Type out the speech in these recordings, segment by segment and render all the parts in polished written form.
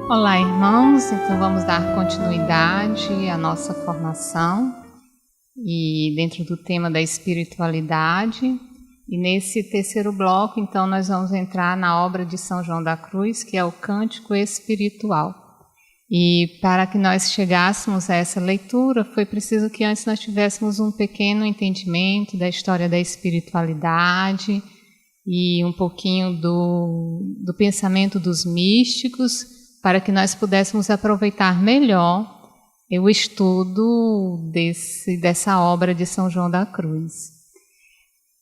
Olá, irmãos. Então vamos dar continuidade à nossa formação e dentro do tema da espiritualidade. E nesse terceiro bloco, então, nós vamos entrar na obra de São João da Cruz, que é o Cântico Espiritual. E para que nós chegássemos a essa leitura, foi preciso que antes nós tivéssemos um pequeno entendimento da história da espiritualidade e um pouquinho do pensamento dos místicos, para que nós pudéssemos aproveitar melhor o estudo dessa obra de São João da Cruz.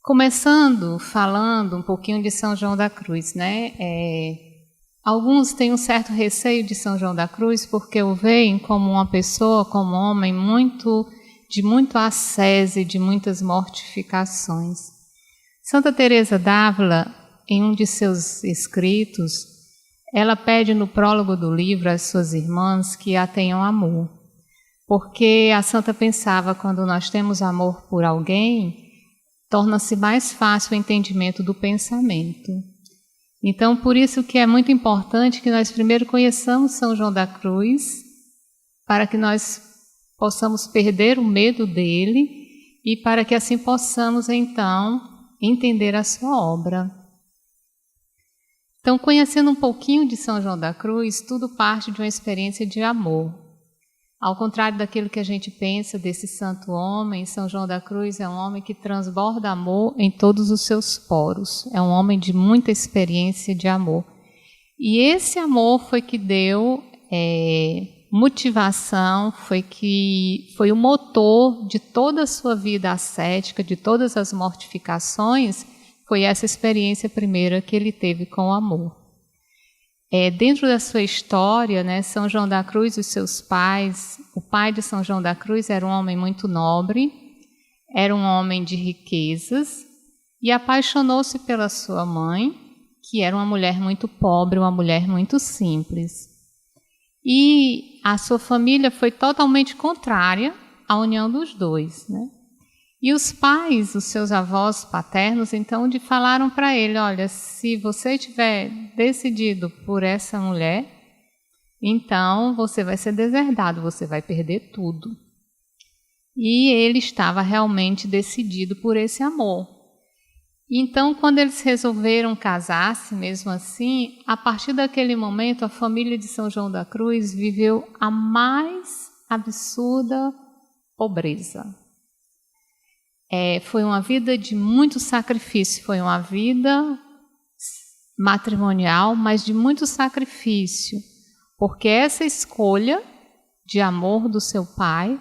Começando falando um pouquinho de São João da Cruz, né? Alguns têm um certo receio de São João da Cruz porque o veem como uma pessoa, como um homem de muito ascese, de muitas mortificações. Santa Teresa d'Ávila, em um de seus escritos, ela pede no prólogo do livro às suas irmãs que a tenham amor, porque a santa pensava, quando nós temos amor por alguém, torna-se mais fácil o entendimento do pensamento. Então, por isso que é muito importante que nós primeiro conheçamos São João da Cruz, para que nós possamos perder o medo dele e para que assim possamos, então, entender a sua obra. Então, conhecendo um pouquinho de São João da Cruz, tudo parte de uma experiência de amor. Ao contrário daquilo que a gente pensa desse santo homem, São João da Cruz é um homem que transborda amor em todos os seus poros. É um homem de muita experiência de amor. E esse amor foi que deu motivação, foi o motor de toda a sua vida ascética, de todas as mortificações. Foi essa experiência primeira que ele teve com o amor. Dentro da sua história, né, São João da Cruz e os seus pais, o pai de São João da Cruz era um homem muito nobre, era um homem de riquezas e apaixonou-se pela sua mãe, que era uma mulher muito pobre, uma mulher muito simples. E a sua família foi totalmente contrária à união dos dois, né? E os pais, os seus avós paternos, então, falaram para ele, olha, se você tiver decidido por essa mulher, então você vai ser deserdado, você vai perder tudo. E ele estava realmente decidido por esse amor. Então, quando eles resolveram casar-se, mesmo assim, a partir daquele momento, a família de São João da Cruz viveu a mais absurda pobreza. Foi uma vida de muito sacrifício, foi uma vida matrimonial, mas de muito sacrifício, porque essa escolha de amor do seu pai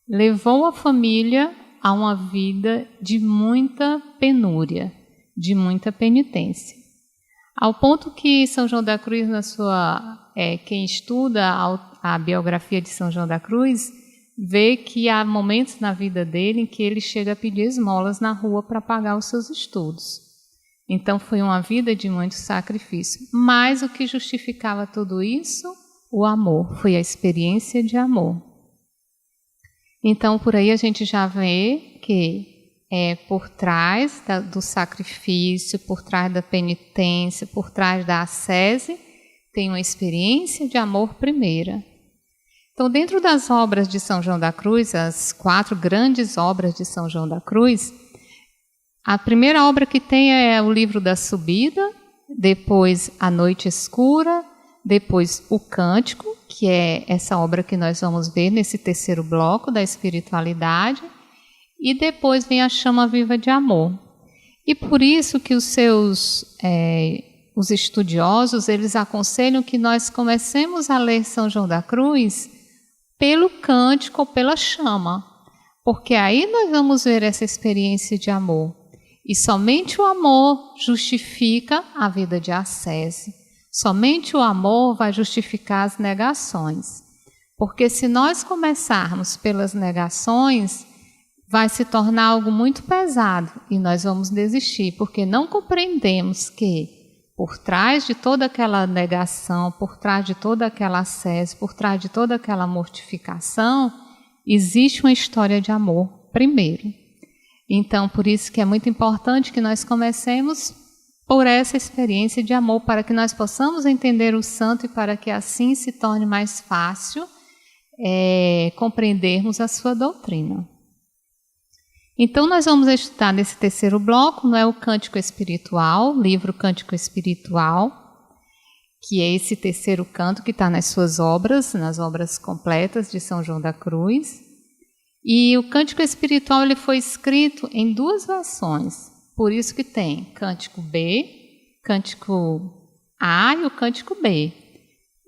levou a família a uma vida de muita penúria, de muita penitência. Ao ponto que São João da Cruz, quem estuda a biografia de São João da Cruz, vê que há momentos na vida dele em que ele chega a pedir esmolas na rua para pagar os seus estudos. Então foi uma vida de muito sacrifício. Mas o que justificava tudo isso? O amor, foi a experiência de amor. Então por aí a gente já vê que por trás do sacrifício, por trás da penitência, por trás da ascese, tem uma experiência de amor primeira. Então, dentro das obras de São João da Cruz, as 4 grandes obras de São João da Cruz, a primeira obra que tem é o livro da Subida, depois a Noite Escura, depois o Cântico, que é essa obra que nós vamos ver nesse terceiro bloco da espiritualidade, e depois vem a Chama Viva de Amor. E por isso que os estudiosos, eles aconselham que nós comecemos a ler São João da Cruz pelo cântico ou pela chama, porque aí nós vamos ver essa experiência de amor. E somente o amor justifica a vida de ascese. Somente o amor vai justificar as negações. Porque se nós começarmos pelas negações, vai se tornar algo muito pesado e nós vamos desistir, porque não compreendemos que por trás de toda aquela negação, por trás de toda aquela ascese, por trás de toda aquela mortificação, existe uma história de amor primeiro. Então, por isso que é muito importante que nós comecemos por essa experiência de amor, para que nós possamos entender o santo e para que assim se torne mais fácil compreendermos a sua doutrina. Então, nós vamos estudar nesse terceiro bloco, não é, o Cântico Espiritual, livro Cântico Espiritual, que é esse terceiro canto que está nas suas obras, nas obras completas de São João da Cruz. E o Cântico Espiritual ele foi escrito em 2 versões, por isso que tem Cântico B, Cântico A e o Cântico B.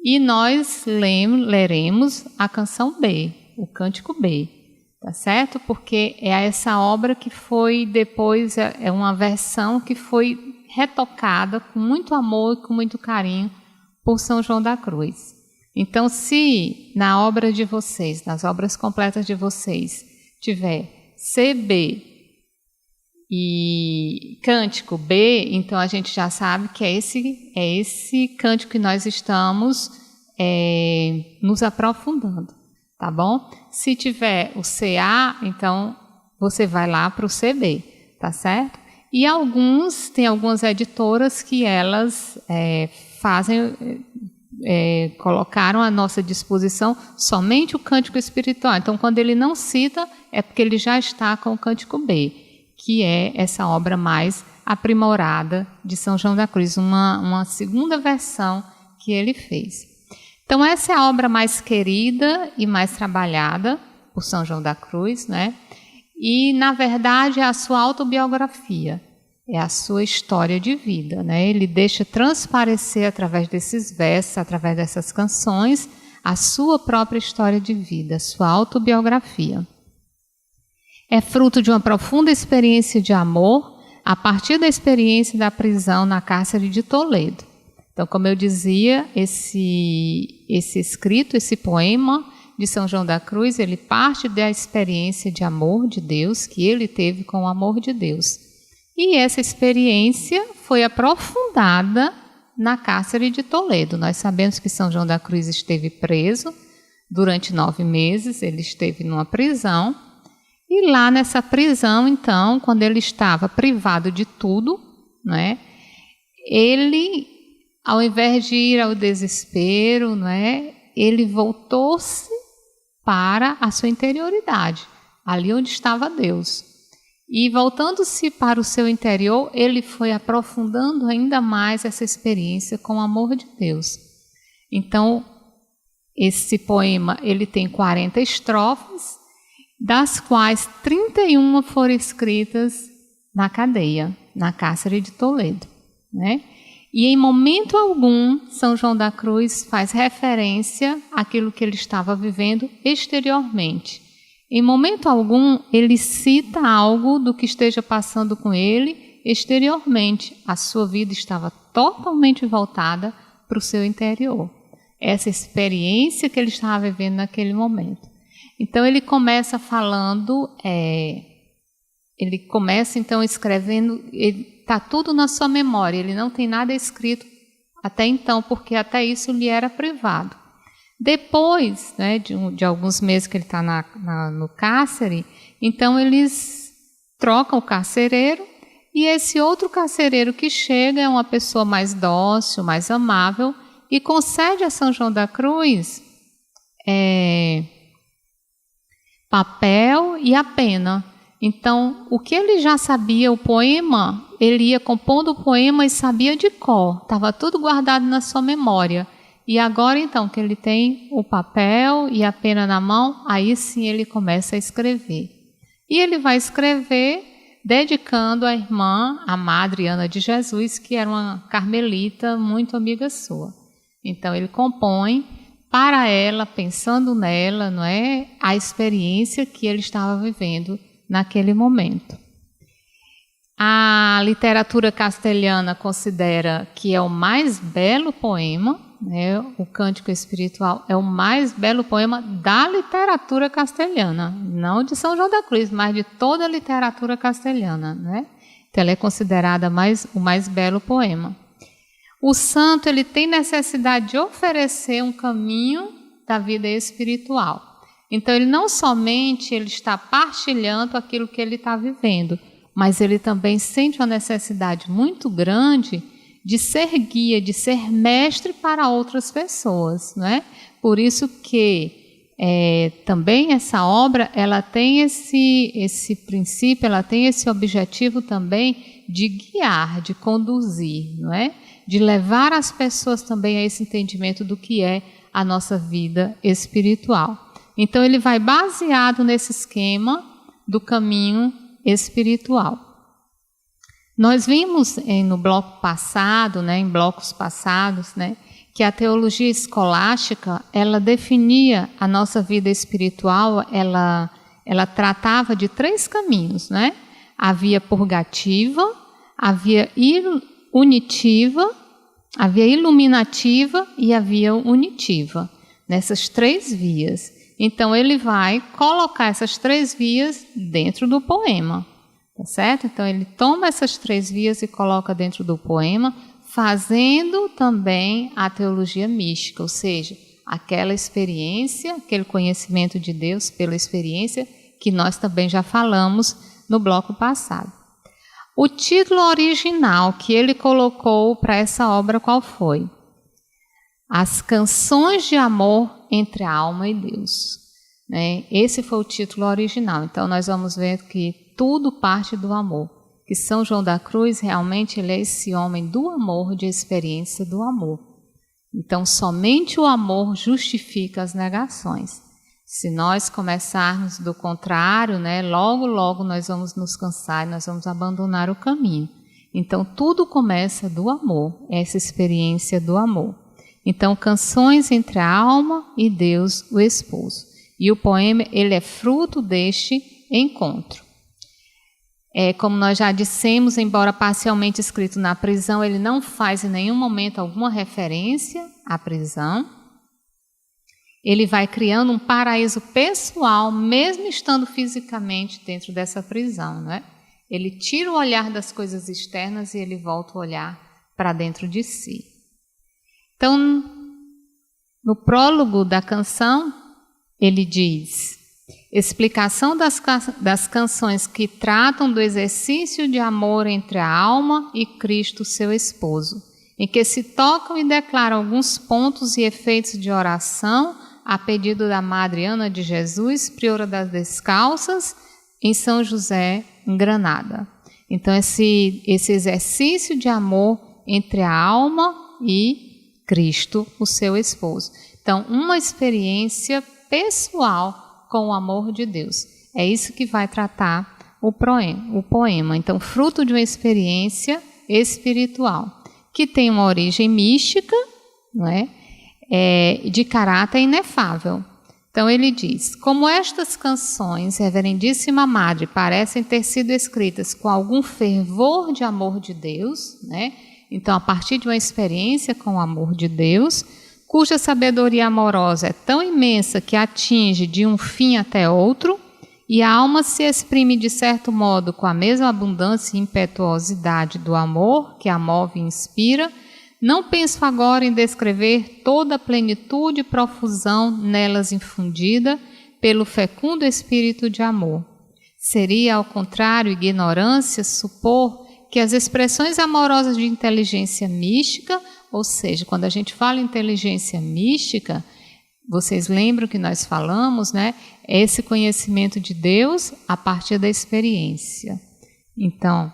E nós leremos a canção B, o Cântico B. Tá certo? Porque é essa obra que foi depois, é uma versão que foi retocada com muito amor e com muito carinho por São João da Cruz. Então, se na obra de vocês, nas obras completas de vocês, tiver CB e Cântico B, então a gente já sabe que é esse cântico que nós estamos nos aprofundando. Tá bom? Se tiver o CA, então você vai lá para o CB, tá certo? E tem algumas editoras que elas colocaram à nossa disposição somente o Cântico Espiritual. Então, quando ele não cita, é porque ele já está com o Cântico B, que é essa obra mais aprimorada de São João da Cruz, uma segunda versão que ele fez. Então, essa é a obra mais querida e mais trabalhada por São João da Cruz, né? E, na verdade, é a sua autobiografia, é a sua história de vida, né? Ele deixa transparecer, através desses versos, através dessas canções, a sua própria história de vida, a sua autobiografia. É fruto de uma profunda experiência de amor, a partir da experiência da prisão na cárcere de Toledo. Então, como eu dizia, esse escrito, esse poema de São João da Cruz, ele parte da experiência de amor de Deus que ele teve com o amor de Deus. E essa experiência foi aprofundada na cárcere de Toledo. Nós sabemos que São João da Cruz esteve preso durante 9 meses, ele esteve numa prisão. E lá nessa prisão, então, quando ele estava privado de tudo, né, ele, ao invés de ir ao desespero, né, ele voltou-se para a sua interioridade, ali onde estava Deus. E voltando-se para o seu interior, ele foi aprofundando ainda mais essa experiência com o amor de Deus. Então, esse poema ele tem 40 estrofes, das quais 31 foram escritas na cadeia, na cárcere de Toledo, né? E em momento algum, São João da Cruz faz referência àquilo que ele estava vivendo exteriormente. Em momento algum, ele cita algo do que esteja passando com ele exteriormente. A sua vida estava totalmente voltada para o seu interior. Essa experiência que ele estava vivendo naquele momento. Então, ele começa falando, ele começa então escrevendo, está tudo na sua memória, ele não tem nada escrito até então, porque até isso lhe era privado. Depois, né, de alguns meses que ele está no cárcere, então eles trocam o carcereiro, e esse outro carcereiro que chega é uma pessoa mais dócil, mais amável, e concede a São João da Cruz papel e a pena. Então, o que ele já sabia, o poema, ele ia compondo o poema e sabia de cor, estava tudo guardado na sua memória. E agora, então, que ele tem o papel e a pena na mão, aí sim ele começa a escrever. E ele vai escrever dedicando à irmã, a Madre Ana de Jesus, que era uma carmelita muito amiga sua. Então, ele compõe para ela, pensando nela, não é, a experiência que ele estava vivendo naquele momento. A literatura castelhana considera que é o mais belo poema, né, o Cântico Espiritual é o mais belo poema da literatura castelhana, não de São João da Cruz, mas de toda a literatura castelhana, né? Então, ela é considerada o mais belo poema. O santo ele tem necessidade de oferecer um caminho da vida espiritual. Então, ele não somente está partilhando aquilo que ele está vivendo, mas ele também sente uma necessidade muito grande de ser guia, de ser mestre para outras pessoas, não é? Por isso que também essa obra, ela tem esse princípio, ela tem esse objetivo também de guiar, de conduzir, não é? De levar as pessoas também a esse entendimento do que é a nossa vida espiritual. Então ele vai baseado nesse esquema do caminho espiritual. Nós vimos no bloco passado, né, em blocos passados, né, que a teologia escolástica, ela definia a nossa vida espiritual, ela tratava de 3 caminhos, né? A via purgativa, a via unitiva, a via iluminativa e a via unitiva, nessas 3 vias. Então ele vai colocar essas 3 vias dentro do poema. Tá certo? Então ele toma essas 3 vias e coloca dentro do poema, fazendo também a teologia mística, ou seja, aquela experiência, aquele conhecimento de Deus pela experiência que nós também já falamos no bloco passado. O título original que ele colocou para essa obra qual foi? As Canções de Amor entre a Alma e Deus. Né? Esse foi o título original. Então nós vamos ver que tudo parte do amor, que São João da Cruz realmente ele é esse homem do amor, de experiência do amor. Então somente o amor justifica as negações. Se nós começarmos do contrário, né, logo nós vamos nos cansar e nós vamos abandonar o caminho. Então tudo começa do amor, essa experiência do amor. Então canções entre a alma e Deus, o esposo. E o poema ele é fruto deste encontro. Como nós já dissemos, embora parcialmente escrito na prisão, ele não faz em nenhum momento alguma referência à prisão. Ele vai criando um paraíso pessoal, mesmo estando fisicamente dentro dessa prisão, não é? Ele tira o olhar das coisas externas e ele volta o olhar para dentro de si. Então, no prólogo da canção, ele diz: explicação das canções que tratam do exercício de amor entre a alma e Cristo, seu esposo, em que se tocam e declaram alguns pontos e efeitos de oração a pedido da Madre Ana de Jesus, priora das Descalças, em São José, em Granada. Então, esse exercício de amor entre a alma e Cristo, o seu esposo. Então, uma experiência pessoal com o amor de Deus. É isso que vai tratar o poema. Então, fruto de uma experiência espiritual, que tem uma origem mística, não é? De caráter inefável. Então, ele diz: como estas canções, Reverendíssima Madre, parecem ter sido escritas com algum fervor de amor de Deus, né? Então, a partir de uma experiência com o amor de Deus, cuja sabedoria amorosa é tão imensa que atinge de um fim até outro, e a alma se exprime de certo modo com a mesma abundância e impetuosidade do amor que a move e inspira, não penso agora em descrever toda a plenitude e profusão nelas infundida pelo fecundo espírito de amor. Seria, ao contrário, ignorância supor que as expressões amorosas de inteligência mística, ou seja, quando a gente fala em inteligência mística, vocês lembram que nós falamos, né? Esse conhecimento de Deus a partir da experiência. Então,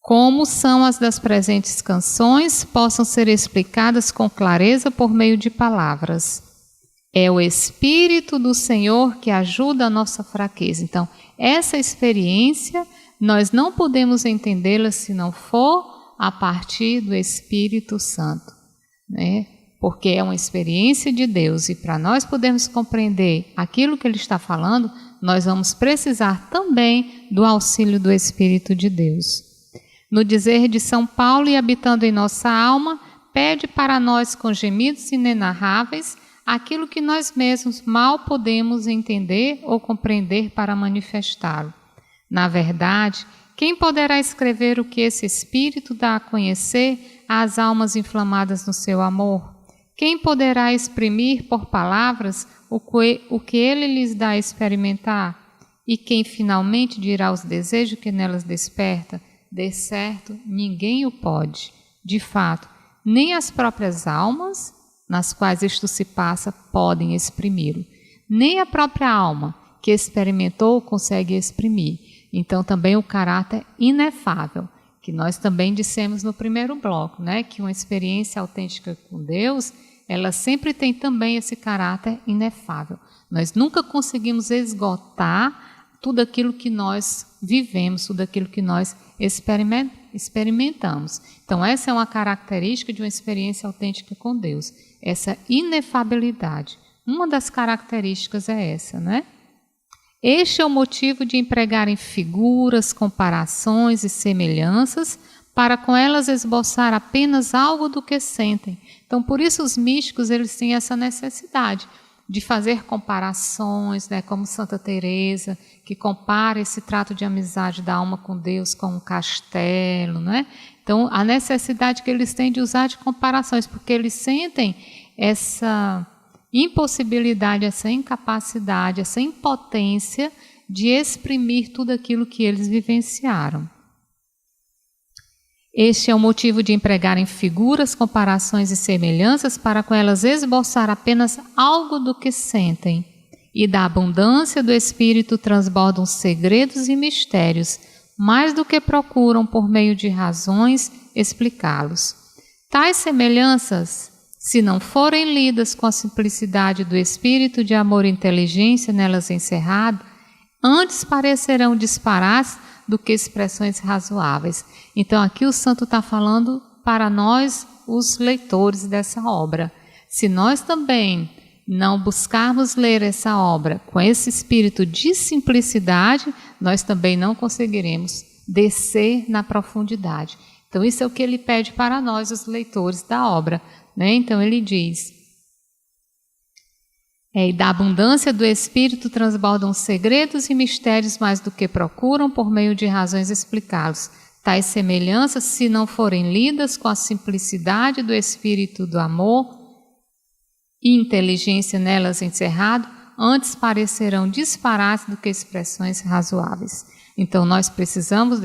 como são as das presentes canções, possam ser explicadas com clareza por meio de palavras. É o Espírito do Senhor que ajuda a nossa fraqueza. Então, essa experiência, nós não podemos entendê-la se não for a partir do Espírito Santo, né? Porque é uma experiência de Deus e para nós podermos compreender aquilo que ele está falando, nós vamos precisar também do auxílio do Espírito de Deus. No dizer de São Paulo, e habitando em nossa alma, pede para nós com gemidos inenarráveis aquilo que nós mesmos mal podemos entender ou compreender para manifestá-lo. Na verdade, quem poderá escrever o que esse Espírito dá a conhecer às almas inflamadas no seu amor? Quem poderá exprimir por palavras o que ele lhes dá a experimentar? E quem finalmente dirá os desejos que nelas desperta? De certo, ninguém o pode. De fato, nem as próprias almas, nas quais isto se passa, podem exprimi-lo. Nem a própria alma, que experimentou, consegue exprimir. Então, também o caráter inefável, que nós também dissemos no primeiro bloco, né? Que uma experiência autêntica com Deus, ela sempre tem também esse caráter inefável. Nós nunca conseguimos esgotar tudo aquilo que nós vivemos, tudo aquilo que nós experimentamos. Então, essa é uma característica de uma experiência autêntica com Deus, essa inefabilidade. Uma das características é essa, né? Este é o motivo de empregarem figuras, comparações e semelhanças para com elas esboçar apenas algo do que sentem. Então, por isso os místicos eles têm essa necessidade de fazer comparações, né, como Santa Teresa, que compara esse trato de amizade da alma com Deus com um castelo, né? Então, a necessidade que eles têm de usar de comparações, porque eles sentem essa impossibilidade, essa incapacidade, essa impotência de exprimir tudo aquilo que eles vivenciaram. Este é o motivo de empregarem figuras, comparações e semelhanças para com elas esboçar apenas algo do que sentem. E da abundância do espírito transbordam segredos e mistérios, mais do que procuram, por meio de razões, explicá-los. Tais semelhanças, se não forem lidas com a simplicidade do espírito de amor e inteligência nelas encerrado, antes parecerão disparates do que expressões razoáveis. Então aqui o santo está falando para nós, os leitores dessa obra. Se nós também não buscarmos ler essa obra com esse espírito de simplicidade, nós também não conseguiremos descer na profundidade. Então isso é o que ele pede para nós, os leitores da obra, né? Então ele diz: e da abundância do espírito transbordam segredos e mistérios mais do que procuram, por meio de razões explicá-los. Tais semelhanças, se não forem lidas com a simplicidade do espírito do amor e inteligência nelas encerrado, antes parecerão disparates do que expressões razoáveis. Então nós precisamos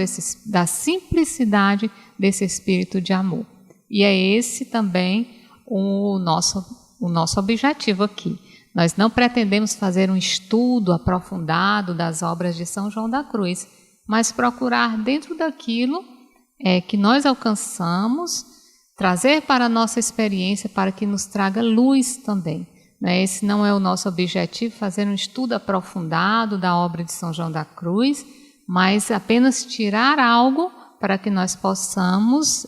da simplicidade desse espírito de amor. E é esse também o nosso objetivo aqui. Nós não pretendemos fazer um estudo aprofundado das obras de São João da Cruz, mas procurar dentro daquilo que nós alcançamos, trazer para a nossa experiência para que nos traga luz também. Né? Esse não é o nosso objetivo, fazer um estudo aprofundado da obra de São João da Cruz, mas apenas tirar algo para que nós possamos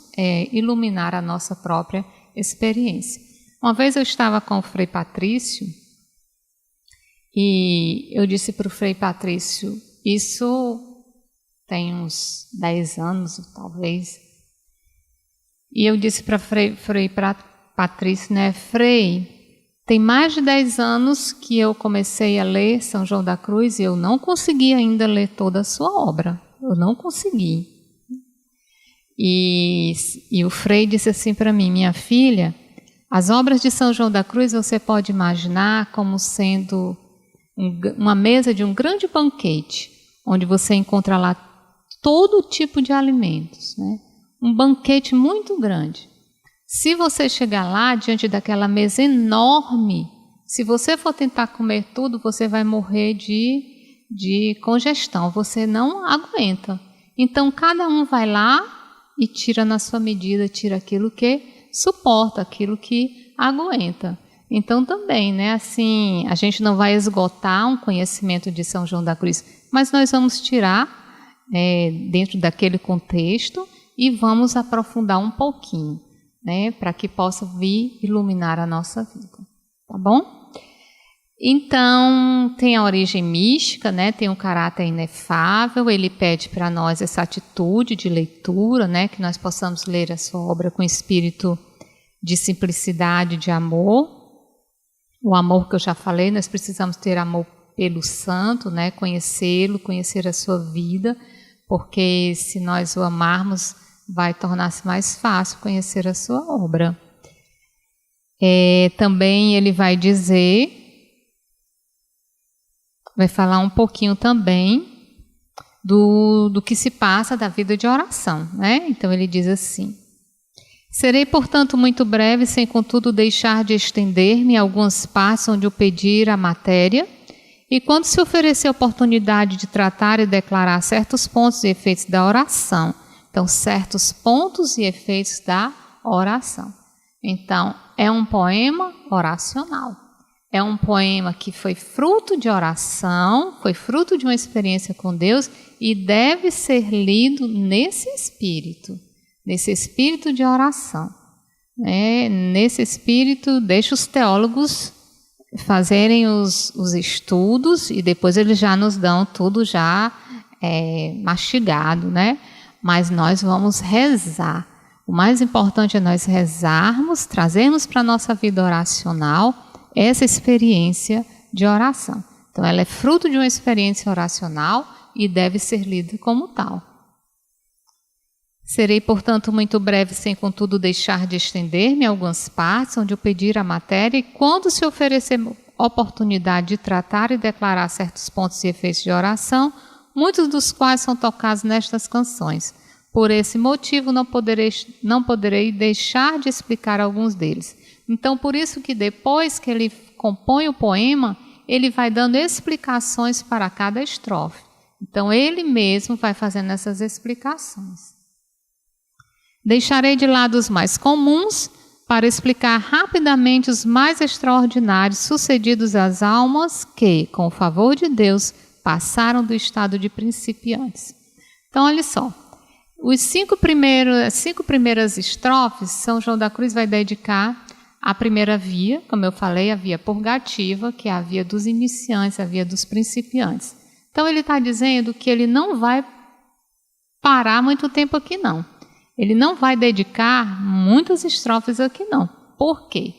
iluminar a nossa própria experiência. Uma vez eu estava com o Frei Patrício, e eu disse para o Frei Patrício, isso tem uns 10 anos, talvez, e eu disse para Frei Patrício, né, Frei, tem mais de 10 anos que eu comecei a ler São João da Cruz e eu não consegui ainda ler toda a sua obra, eu não consegui. E o Frei disse assim para mim, minha filha, as obras de São João da Cruz você pode imaginar como sendo uma mesa de um grande banquete, onde você encontra lá todo tipo de alimentos, né? Um banquete muito grande. Se você chegar lá, diante daquela mesa enorme, se você for tentar comer tudo, você vai morrer de congestão, você não aguenta. Então, cada um vai lá e tira na sua medida, tira aquilo que suporta, aquilo que aguenta. Então também, né, assim, a gente não vai esgotar um conhecimento de São João da Cruz, mas nós vamos tirar dentro daquele contexto e vamos aprofundar um pouquinho, né, para que possa vir iluminar a nossa vida, tá bom? Então, tem a origem mística, né, tem um caráter inefável, ele pede para nós essa atitude de leitura, né, que nós possamos ler a sua obra com espírito de simplicidade, de amor. O amor que eu já falei, nós precisamos ter amor pelo santo, né? Conhecê-lo, conhecer a sua vida, porque se nós o amarmos, vai tornar-se mais fácil conhecer a sua obra. Também ele vai dizer vai falar um pouquinho também do que se passa da vida de oração, né? Então ele diz assim: serei, portanto, muito breve, sem contudo deixar de estender-me em algumas partes onde o pedir a matéria, e quando se oferecer a oportunidade de tratar e declarar certos pontos e efeitos da oração. Então, certos pontos e efeitos da oração. Então, é um poema oracional. É um poema que foi fruto de oração, foi fruto de uma experiência com Deus e deve ser lido nesse espírito de oração. Nesse espírito, deixa os teólogos fazerem os estudos e depois eles já nos dão tudo já mastigado, né? Mas nós vamos rezar. O mais importante é nós rezarmos, trazermos para a nossa vida oracional essa experiência de oração. Então, ela é fruto de uma experiência oracional e deve ser lida como tal. Serei, portanto, muito breve, sem contudo deixar de estender-me em algumas partes, onde eu pedir a matéria, e quando se oferecer oportunidade de tratar e declarar certos pontos e efeitos de oração, muitos dos quais são tocados nestas canções. Por esse motivo, não poderei deixar de explicar alguns deles. Então, por isso que depois que ele compõe o poema, ele vai dando explicações para cada estrofe. Então, ele mesmo vai fazendo essas explicações. Deixarei de lado os mais comuns para explicar rapidamente os mais extraordinários sucedidos às almas que, com o favor de Deus, passaram do estado de principiantes. Então, olha só. As cinco primeiras estrofes, São João da Cruz vai dedicar à primeira via, como eu falei, a via purgativa, que é a via dos iniciantes, a via dos principiantes. Então, ele está dizendo que ele não vai parar muito tempo aqui, não. Ele não vai dedicar muitas estrofes aqui, não. Por quê?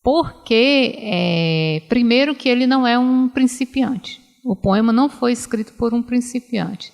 Porque, primeiro, que ele não é um principiante. O poema não foi escrito por um principiante.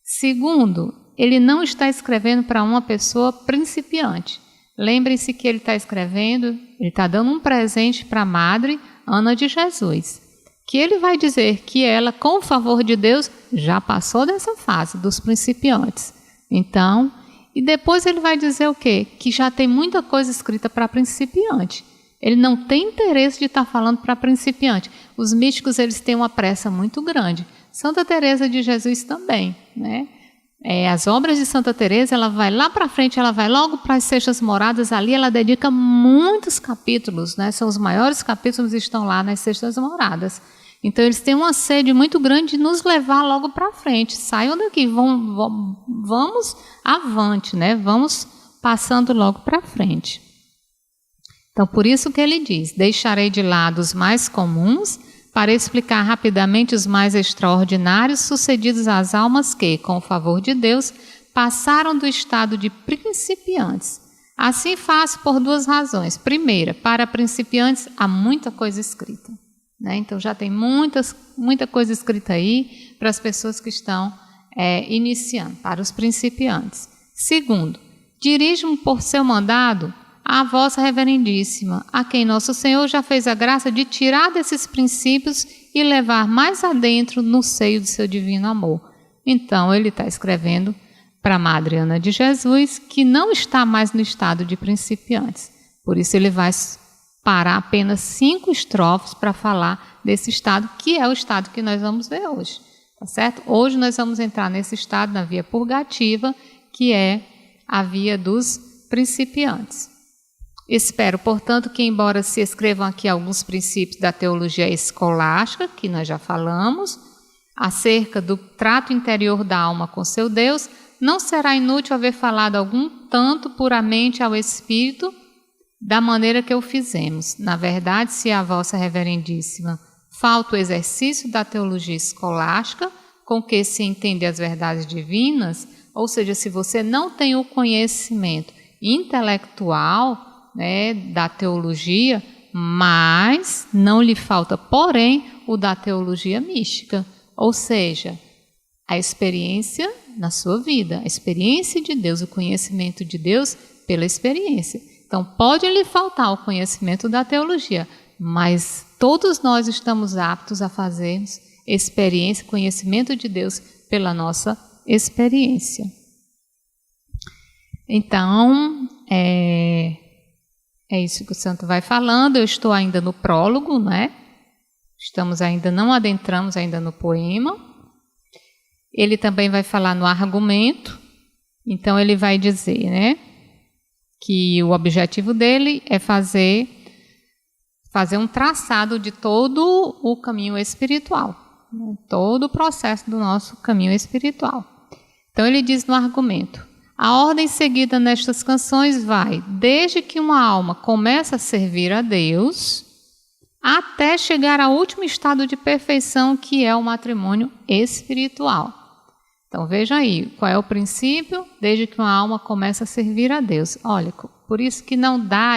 Segundo, ele não está escrevendo para uma pessoa principiante. Lembrem-se que ele está escrevendo, ele está dando um presente para a Madre Ana de Jesus, que ele vai dizer que ela, com o favor de Deus, já passou dessa fase dos principiantes. Então, e depois ele vai dizer o quê? Que já tem muita coisa escrita para principiante. Ele não tem interesse de estar falando para principiante. Os místicos, eles têm uma pressa muito grande. Santa Teresa de Jesus também, né? As obras de Santa Teresa, ela vai lá para frente, ela vai logo para as Sextas Moradas, ali ela dedica muitos capítulos, né? São os maiores capítulos que estão lá nas Sextas Moradas. Então, eles têm uma sede muito grande de nos levar logo para frente. Saiam daqui, vamos avante, né? Vamos passando logo para frente. Então, por isso que ele diz: deixarei de lado os mais comuns para explicar rapidamente os mais extraordinários sucedidos às almas que, com o favor de Deus, passaram do estado de principiantes. Assim faço por duas razões. Primeira, para principiantes há muita coisa escrita, né? Então já tem muita coisa escrita aí para as pessoas que estão iniciando, para os principiantes. Segundo, dirijo-me por seu mandado à vossa reverendíssima, a quem nosso Senhor já fez a graça de tirar desses princípios e levar mais adentro no seio do seu divino amor. Então, ele está escrevendo para a Madre Ana de Jesus, que não está mais no estado de principiantes. Por isso, ele vai parar apenas 5 estrofes para falar desse estado, que é o estado que nós vamos ver hoje. Tá certo? Hoje nós vamos entrar nesse estado, na via purgativa, que é a via dos principiantes. Espero, portanto, que, embora se escrevam aqui alguns princípios da teologia escolástica, que nós já falamos, acerca do trato interior da alma com seu Deus, não será inútil haver falado algum tanto puramente ao Espírito da maneira que o fizemos. Na verdade, se a vossa reverendíssima falta o exercício da teologia escolástica, com que se entende as verdades divinas, ou seja, se você não tem o conhecimento intelectual, né, da teologia, mas não lhe falta, porém, o da teologia mística, ou seja, a experiência na sua vida, a experiência de Deus, o conhecimento de Deus pela experiência. Então, pode lhe faltar o conhecimento da teologia, mas todos nós estamos aptos a fazermos experiência, conhecimento de Deus pela nossa experiência. Então, é isso que o santo vai falando. Eu estou ainda no prólogo, né? Não adentramos ainda no poema. Ele também vai falar no argumento. Então, ele vai dizer, né, que o objetivo dele é fazer um traçado de todo o caminho espiritual, né, todo o processo do nosso caminho espiritual. Então, ele diz no argumento: a ordem seguida nestas canções vai desde que uma alma começa a servir a Deus até chegar ao último estado de perfeição, que é o matrimônio espiritual. Então, veja aí, qual é o princípio? Desde que uma alma começa a servir a Deus. Olha, por isso que não dá,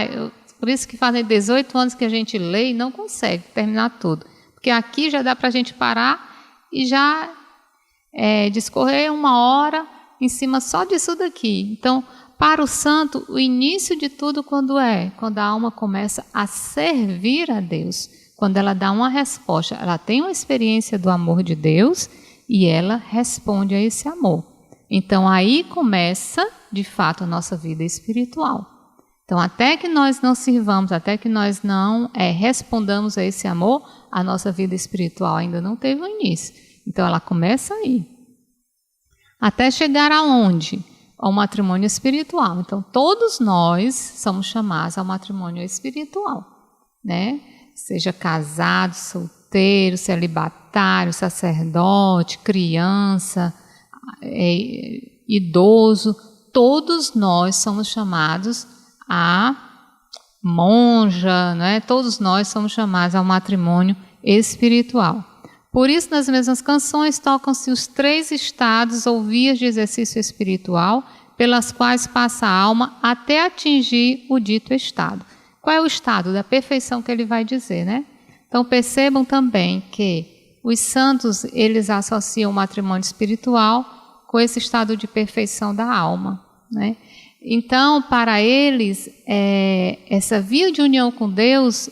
por isso que fazem 18 anos que a gente lê e não consegue terminar tudo. Porque aqui já dá para a gente parar e já discorrer 1 hora em cima só disso daqui. Então, para o santo, o início de tudo quando a alma começa a servir a Deus. Quando ela dá uma resposta, ela tem uma experiência do amor de Deus e ela responde a esse amor. Então, aí começa, de fato, a nossa vida espiritual. Então, até que nós não sirvamos, até que nós não respondamos a esse amor, a nossa vida espiritual ainda não teve um início. Então, ela começa aí. Até chegar aonde? Ao matrimônio espiritual. Então, todos nós somos chamados ao matrimônio espiritual, né? Seja casado, solteiro, celibatário, sacerdote, criança, idoso, todos nós somos chamados a monja, né? Todos nós somos chamados ao matrimônio espiritual. Por isso, nas mesmas canções, tocam-se os 3 estados ou vias de exercício espiritual pelas quais passa a alma até atingir o dito estado. Qual é o estado da perfeição que ele vai dizer, né? Então, percebam também que os santos, eles associam o matrimônio espiritual com esse estado de perfeição da alma, né? Então, para eles, essa via de união com Deus,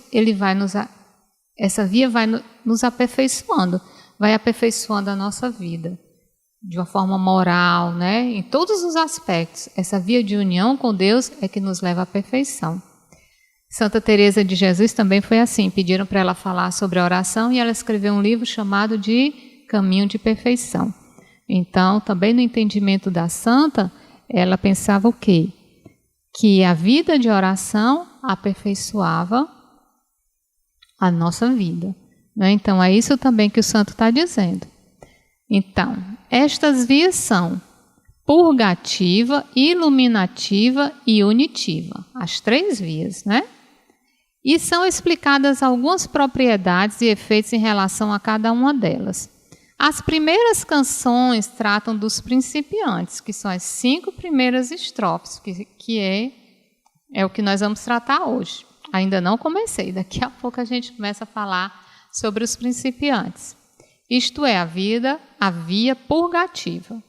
essa via vai nos aperfeiçoando, vai aperfeiçoando a nossa vida, de uma forma moral, né? Em todos os aspectos. Essa via de união com Deus é que nos leva à perfeição. Santa Teresa de Jesus também foi assim, pediram para ela falar sobre a oração e ela escreveu um livro chamado de Caminho de Perfeição. Então, também no entendimento da santa, ela pensava o quê? Que a vida de oração aperfeiçoava a nossa vida, né? Então, é isso também que o santo está dizendo. Então, estas vias são purgativa, iluminativa e unitiva. As 3 vias, né? E são explicadas algumas propriedades e efeitos em relação a cada uma delas. As primeiras canções tratam dos principiantes, que são as 5 primeiras estrofes, que é o que nós vamos tratar hoje. Ainda não comecei, daqui a pouco a gente começa a falar sobre os principiantes. Isto é, a via purgativa.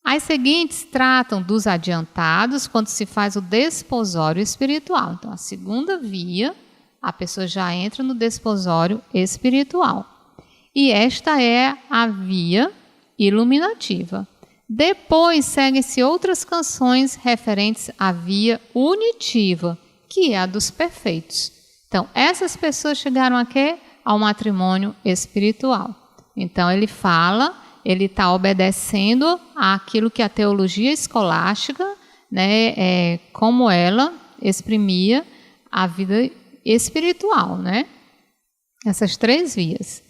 As seguintes tratam dos adiantados quando se faz o desposório espiritual. Então, a segunda via, a pessoa já entra no desposório espiritual. E esta é a via iluminativa. Depois seguem-se outras canções referentes à via unitiva, que é a dos perfeitos. Então, essas pessoas chegaram a quê? Ao matrimônio espiritual. Então, ele está obedecendo àquilo que a teologia escolástica, né, como ela exprimia a vida espiritual, né? Essas 3 vias.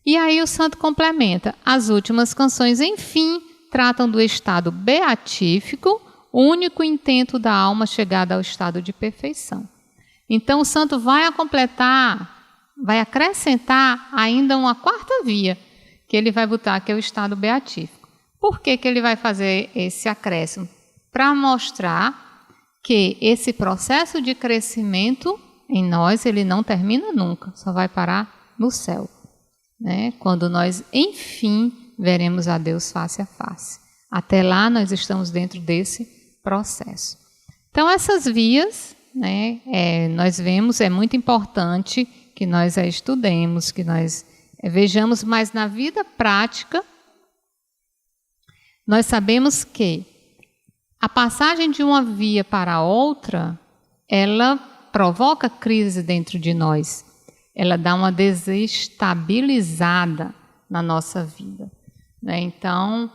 E aí o santo complementa: as últimas canções, enfim, tratam do estado beatífico, único intento da alma chegada ao estado de perfeição. Então o santo vai acrescentar ainda uma 4ª via, que ele vai botar, que é o estado beatífico. Por que ele vai fazer esse acréscimo? Para mostrar que esse processo de crescimento em nós, ele não termina nunca, só vai parar no céu, né? Quando nós, enfim, veremos a Deus face a face. Até lá, nós estamos dentro desse processo. Então, essas vias, né, nós vemos, é muito importante que nós a estudemos, que nós vejamos, mas na vida prática, nós sabemos que a passagem de uma via para outra, ela provoca crise dentro de nós. Ela dá uma desestabilizada na nossa vida, né? Então,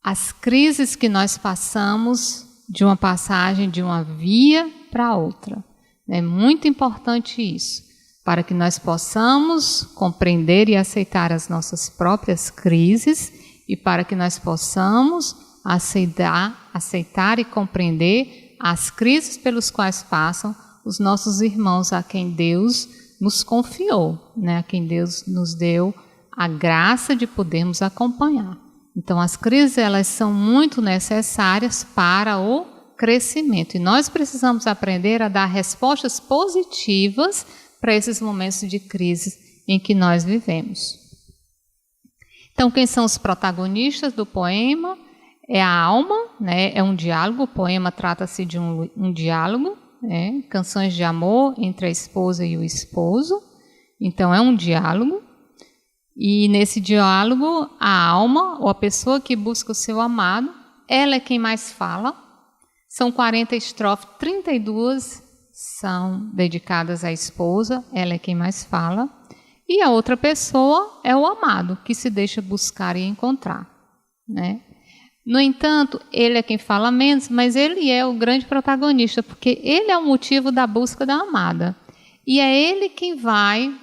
as crises que nós passamos de uma passagem de uma via para outra. É muito importante isso, para que nós possamos compreender e aceitar as nossas próprias crises e para que nós possamos aceitar e compreender as crises pelos quais passam os nossos irmãos a quem Deus nos confiou, né? A quem Deus nos deu a graça de podermos acompanhar. Então, as crises, elas são muito necessárias para o crescimento. E nós precisamos aprender a dar respostas positivas para esses momentos de crise em que nós vivemos. Então, quem são os protagonistas do poema? É a alma, né? É um diálogo. O poema trata-se de um diálogo, né? Canções de amor entre a esposa e o esposo. Então, é um diálogo. E nesse diálogo, a alma, ou a pessoa que busca o seu amado, ela é quem mais fala. São 40 estrofes, 32 são dedicadas à esposa, ela é quem mais fala. E a outra pessoa é o amado, que se deixa buscar e encontrar, né? No entanto, ele é quem fala menos, mas ele é o grande protagonista, porque ele é o motivo da busca da amada. E é ele quem vai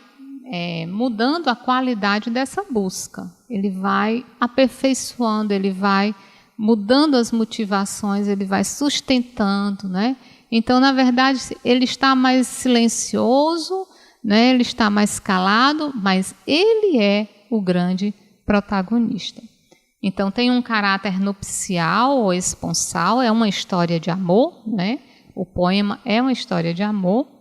mudando a qualidade dessa busca. Ele vai aperfeiçoando, ele vai mudando as motivações, ele vai sustentando, né? Então, na verdade, ele está mais silencioso, né? Ele está mais calado, mas ele é o grande protagonista. Então, tem um caráter nupcial ou esponsal, é uma história de amor, né? O poema é uma história de amor,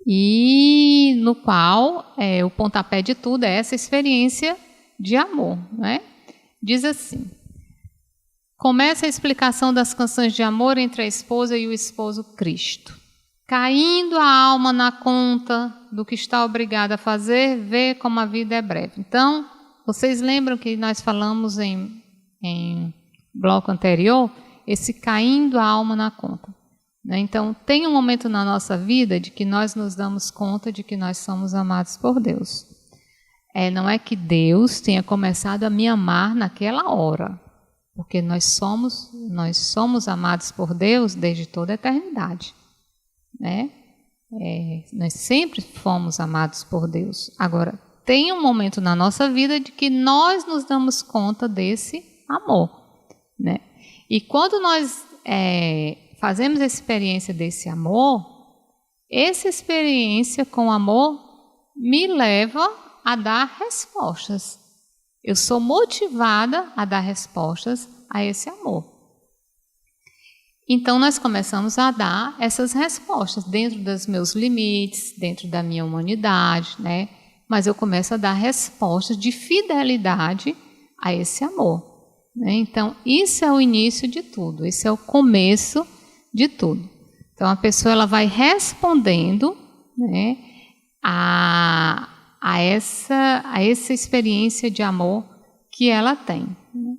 e no qual o pontapé de tudo é essa experiência de amor, né? Diz assim: começa a explicação das canções de amor entre a esposa e o esposo Cristo. Caindo a alma na conta do que está obrigada a fazer, vê como a vida é breve. Então, vocês lembram que nós falamos em bloco anterior, esse caindo a alma na conta, né? Então, tem um momento na nossa vida de que nós nos damos conta de que nós somos amados por Deus. Não é que Deus tenha começado a me amar naquela hora, porque nós somos amados por Deus desde toda a eternidade, né? Nós sempre fomos amados por Deus. Agora, tem um momento na nossa vida de que nós nos damos conta desse amor, né? E quando nós fazemos a experiência desse amor, essa experiência com amor me leva a dar respostas. Eu sou motivada a dar respostas a esse amor. Então, nós começamos a dar essas respostas dentro dos meus limites, dentro da minha humanidade, né? Mas eu começo a dar respostas de fidelidade a esse amor, né? Então, isso é o início de tudo, esse é o começo de tudo. Então, a pessoa ela vai respondendo, né, a essa experiência de amor que ela tem, né?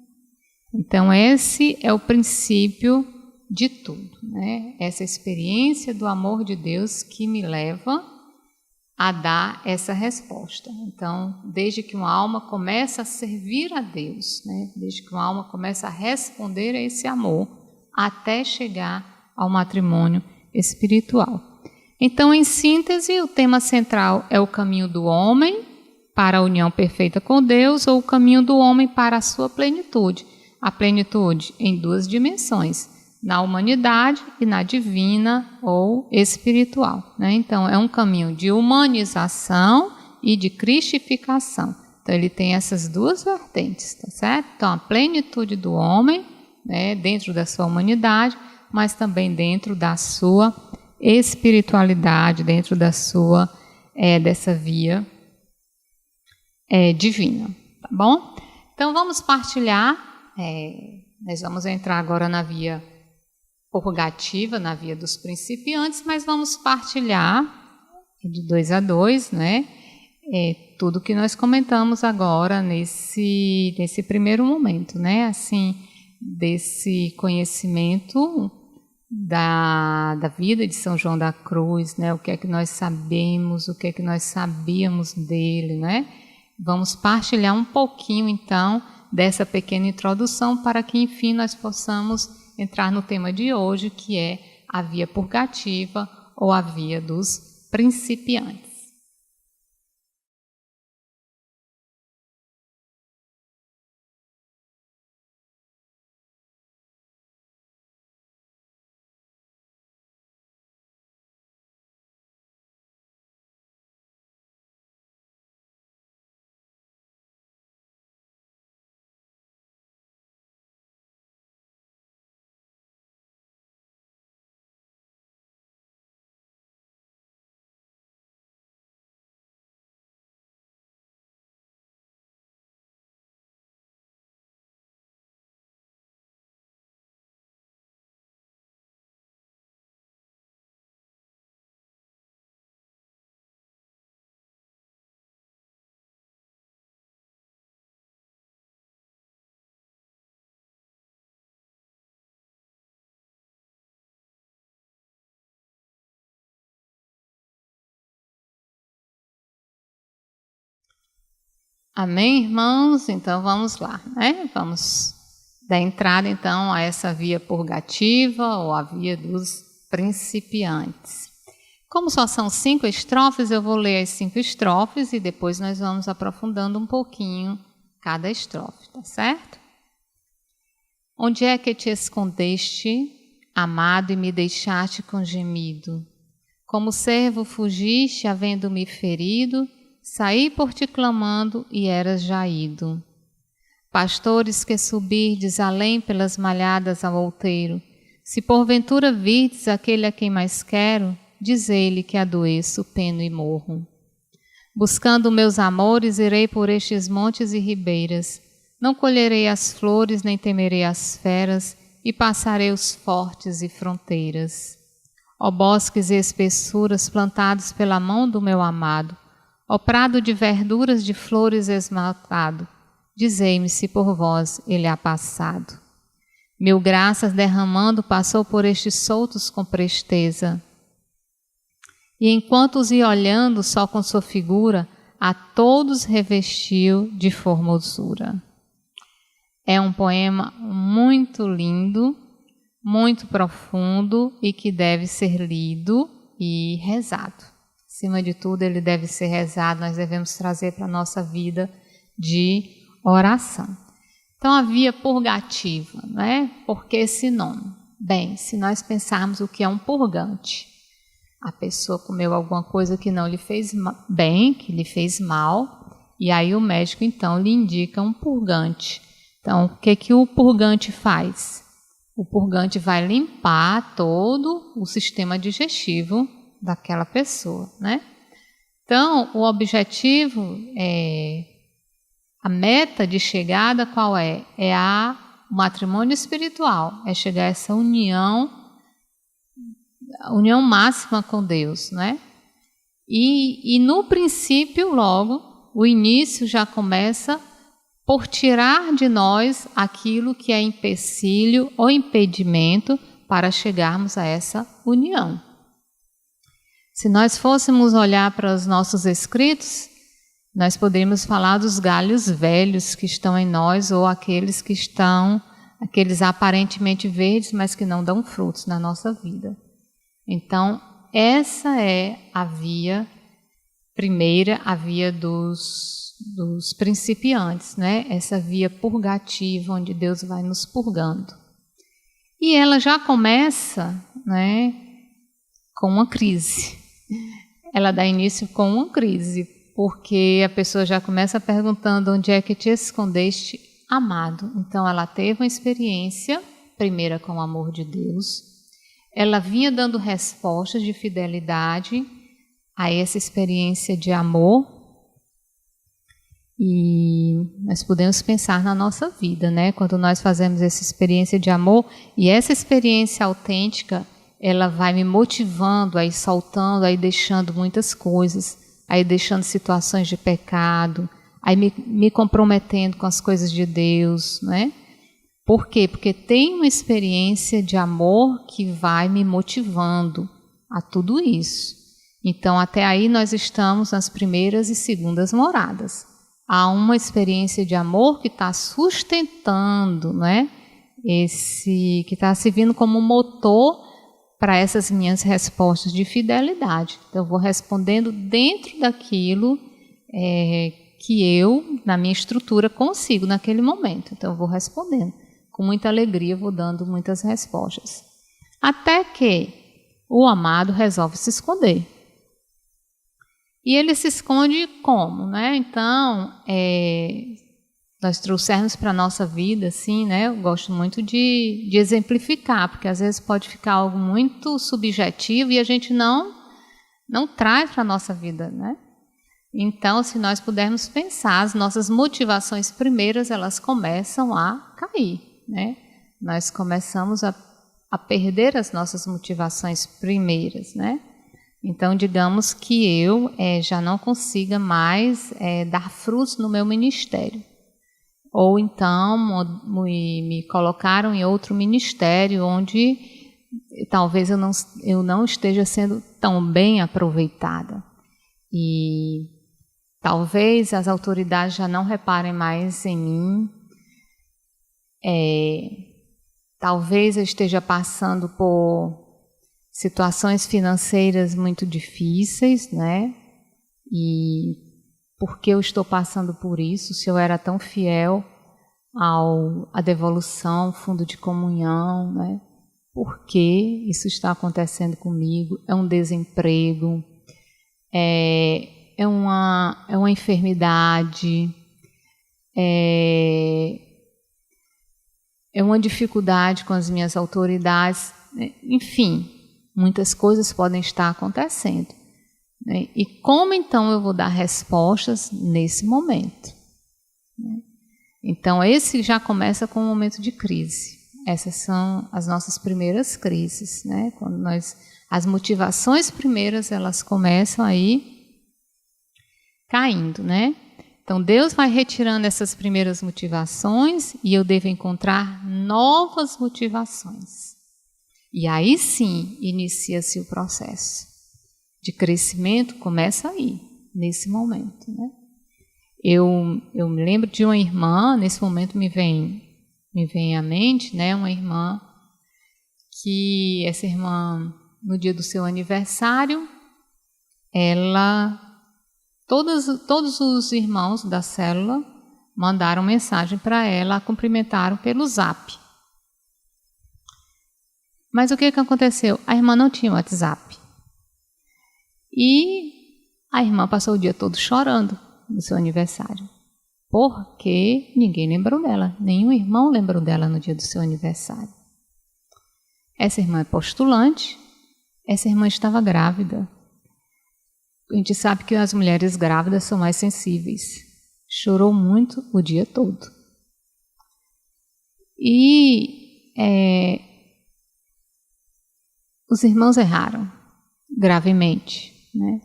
Então, esse é o princípio de tudo, né? Essa experiência do amor de Deus que me leva a dar essa resposta. Então, desde que uma alma começa a servir a Deus, né? Desde que uma alma começa a responder a esse amor, até chegar ao matrimônio espiritual. Então, em síntese, o tema central é o caminho do homem para a união perfeita com Deus, ou o caminho do homem para a sua plenitude. A plenitude em duas dimensões, na humanidade e na divina ou espiritual, né? Então, é um caminho de humanização e de cristificação. Então, ele tem essas duas vertentes, tá certo? Então, a plenitude do homem, né, dentro da sua humanidade, mas também dentro da sua espiritualidade, dentro da sua dessa via divina, tá bom? Então, vamos partilhar, nós vamos entrar agora na via purgativa, na via dos principiantes, mas vamos partilhar de 2 a 2, né? Tudo que nós comentamos agora nesse primeiro momento, né? Assim, desse conhecimento da vida de São João da Cruz, né? O que é que nós sabemos, o que é que nós sabíamos dele, né? Vamos partilhar um pouquinho, então, dessa pequena introdução para que, enfim, nós possamos entrar no tema de hoje, que é a via purgativa ou a via dos principiantes. Amém, irmãos? Então vamos lá, né? Vamos dar entrada então a essa via purgativa ou a via dos principiantes. Como só são 5 estrofes, eu vou ler as 5 estrofes e depois nós vamos aprofundando um pouquinho cada estrofe, tá certo? Onde é que te escondeste, amado, e me deixaste com gemido? Como servo fugiste, havendo-me ferido, saí por ti clamando e eras já ido. Pastores que subirdes além pelas malhadas ao outeiro, se porventura virdes aquele a quem mais quero, dizei-lhe que adoeço, peno e morro. Buscando meus amores, irei por estes montes e ribeiras, não colherei as flores, nem temerei as feras, e passarei os fortes e fronteiras. Ó bosques e espessuras plantados pela mão do meu amado, ó prado de verduras, de flores esmaltado, dizei-me se por vós ele há passado. Mil graças derramando passou por estes soltos com presteza, e enquanto os ia olhando só com sua figura, a todos revestiu de formosura. É um poema muito lindo, muito profundo e que deve ser lido e rezado. Acima de tudo, ele deve ser rezado, nós devemos trazer para a nossa vida de oração. Então, a via purgativa, né? Por que esse nome? Bem, se nós pensarmos o que é um purgante, a pessoa comeu alguma coisa que não lhe fez bem, que lhe fez mal, e aí o médico, então, lhe indica um purgante. Então, o que o purgante faz? O purgante vai limpar todo o sistema digestivo daquela pessoa, né? Então, o objetivo a meta de chegada qual é? É o matrimônio espiritual, é chegar a essa união máxima com Deus, né? E no princípio, logo, o início já começa por tirar de nós aquilo que é empecilho ou impedimento para chegarmos a essa união. Se nós fôssemos olhar para os nossos escritos, nós poderíamos falar dos galhos velhos que estão em nós ou aqueles aparentemente verdes, mas que não dão frutos na nossa vida. Então, essa é a via primeira, a via dos principiantes, né? Essa via purgativa, onde Deus vai nos purgando. E ela já começa, né, com uma crise. Ela dá início com uma crise, porque a pessoa já começa perguntando onde é que te escondeste, amado. Então, ela teve uma experiência, primeira com o amor de Deus. Ela vinha dando respostas de fidelidade a essa experiência de amor. E nós podemos pensar na nossa vida, né? Quando nós fazemos essa experiência de amor, e essa experiência autêntica, ela vai me motivando, aí soltando, aí deixando muitas coisas, aí deixando situações de pecado, aí me comprometendo com as coisas de Deus, né? Por quê? Porque tem uma experiência de amor que vai me motivando a tudo isso. Então, até aí nós estamos nas primeiras e segundas moradas. Há uma experiência de amor que está sustentando, né? Que está servindo como motor para essas minhas respostas de fidelidade. Então, eu vou respondendo dentro daquilo que eu, na minha estrutura, consigo naquele momento. Então, eu vou respondendo. Com muita alegria, eu vou dando muitas respostas. Até que o amado resolve se esconder. E ele se esconde como, né? Então, nós trouxermos para a nossa vida, assim, né? Eu gosto muito de exemplificar, porque às vezes pode ficar algo muito subjetivo e a gente não traz para a nossa vida, né? Então, se nós pudermos pensar, as nossas motivações primeiras, elas começam a cair, né? Nós começamos a perder as nossas motivações primeiras, né? Então, digamos que eu já não consiga mais dar frutos no meu ministério. Ou então me colocaram em outro ministério onde talvez eu não esteja sendo tão bem aproveitada. E talvez as autoridades já não reparem mais em mim. Talvez eu esteja passando por situações financeiras muito difíceis, né? E por que eu estou passando por isso? Se eu era tão fiel à devolução, fundo de comunhão, né? Por que isso está acontecendo comigo? É um desemprego, é uma enfermidade, é uma dificuldade com as minhas autoridades, enfim. Muitas coisas podem estar acontecendo, né? E como então eu vou dar respostas nesse momento, né? Então esse já começa com um momento de crise. Essas são as nossas primeiras crises, né? Quando as motivações primeiras elas começam aí caindo, né? Então Deus vai retirando essas primeiras motivações e eu devo encontrar novas motivações. E aí sim, inicia-se o processo de crescimento, começa aí, nesse momento, né? Eu me lembro de uma irmã, nesse momento me vem à mente, né? Uma irmã essa irmã, no dia do seu aniversário, todos os irmãos da célula mandaram mensagem para ela, a cumprimentaram pelo Zap. Mas o que aconteceu? A irmã não tinha WhatsApp. E a irmã passou o dia todo chorando no seu aniversário. Porque ninguém lembrou dela. Nenhum irmão lembrou dela no dia do seu aniversário. Essa irmã é postulante. Essa irmã estava grávida. A gente sabe que as mulheres grávidas são mais sensíveis. Chorou muito o dia todo. E os irmãos erraram gravemente, né?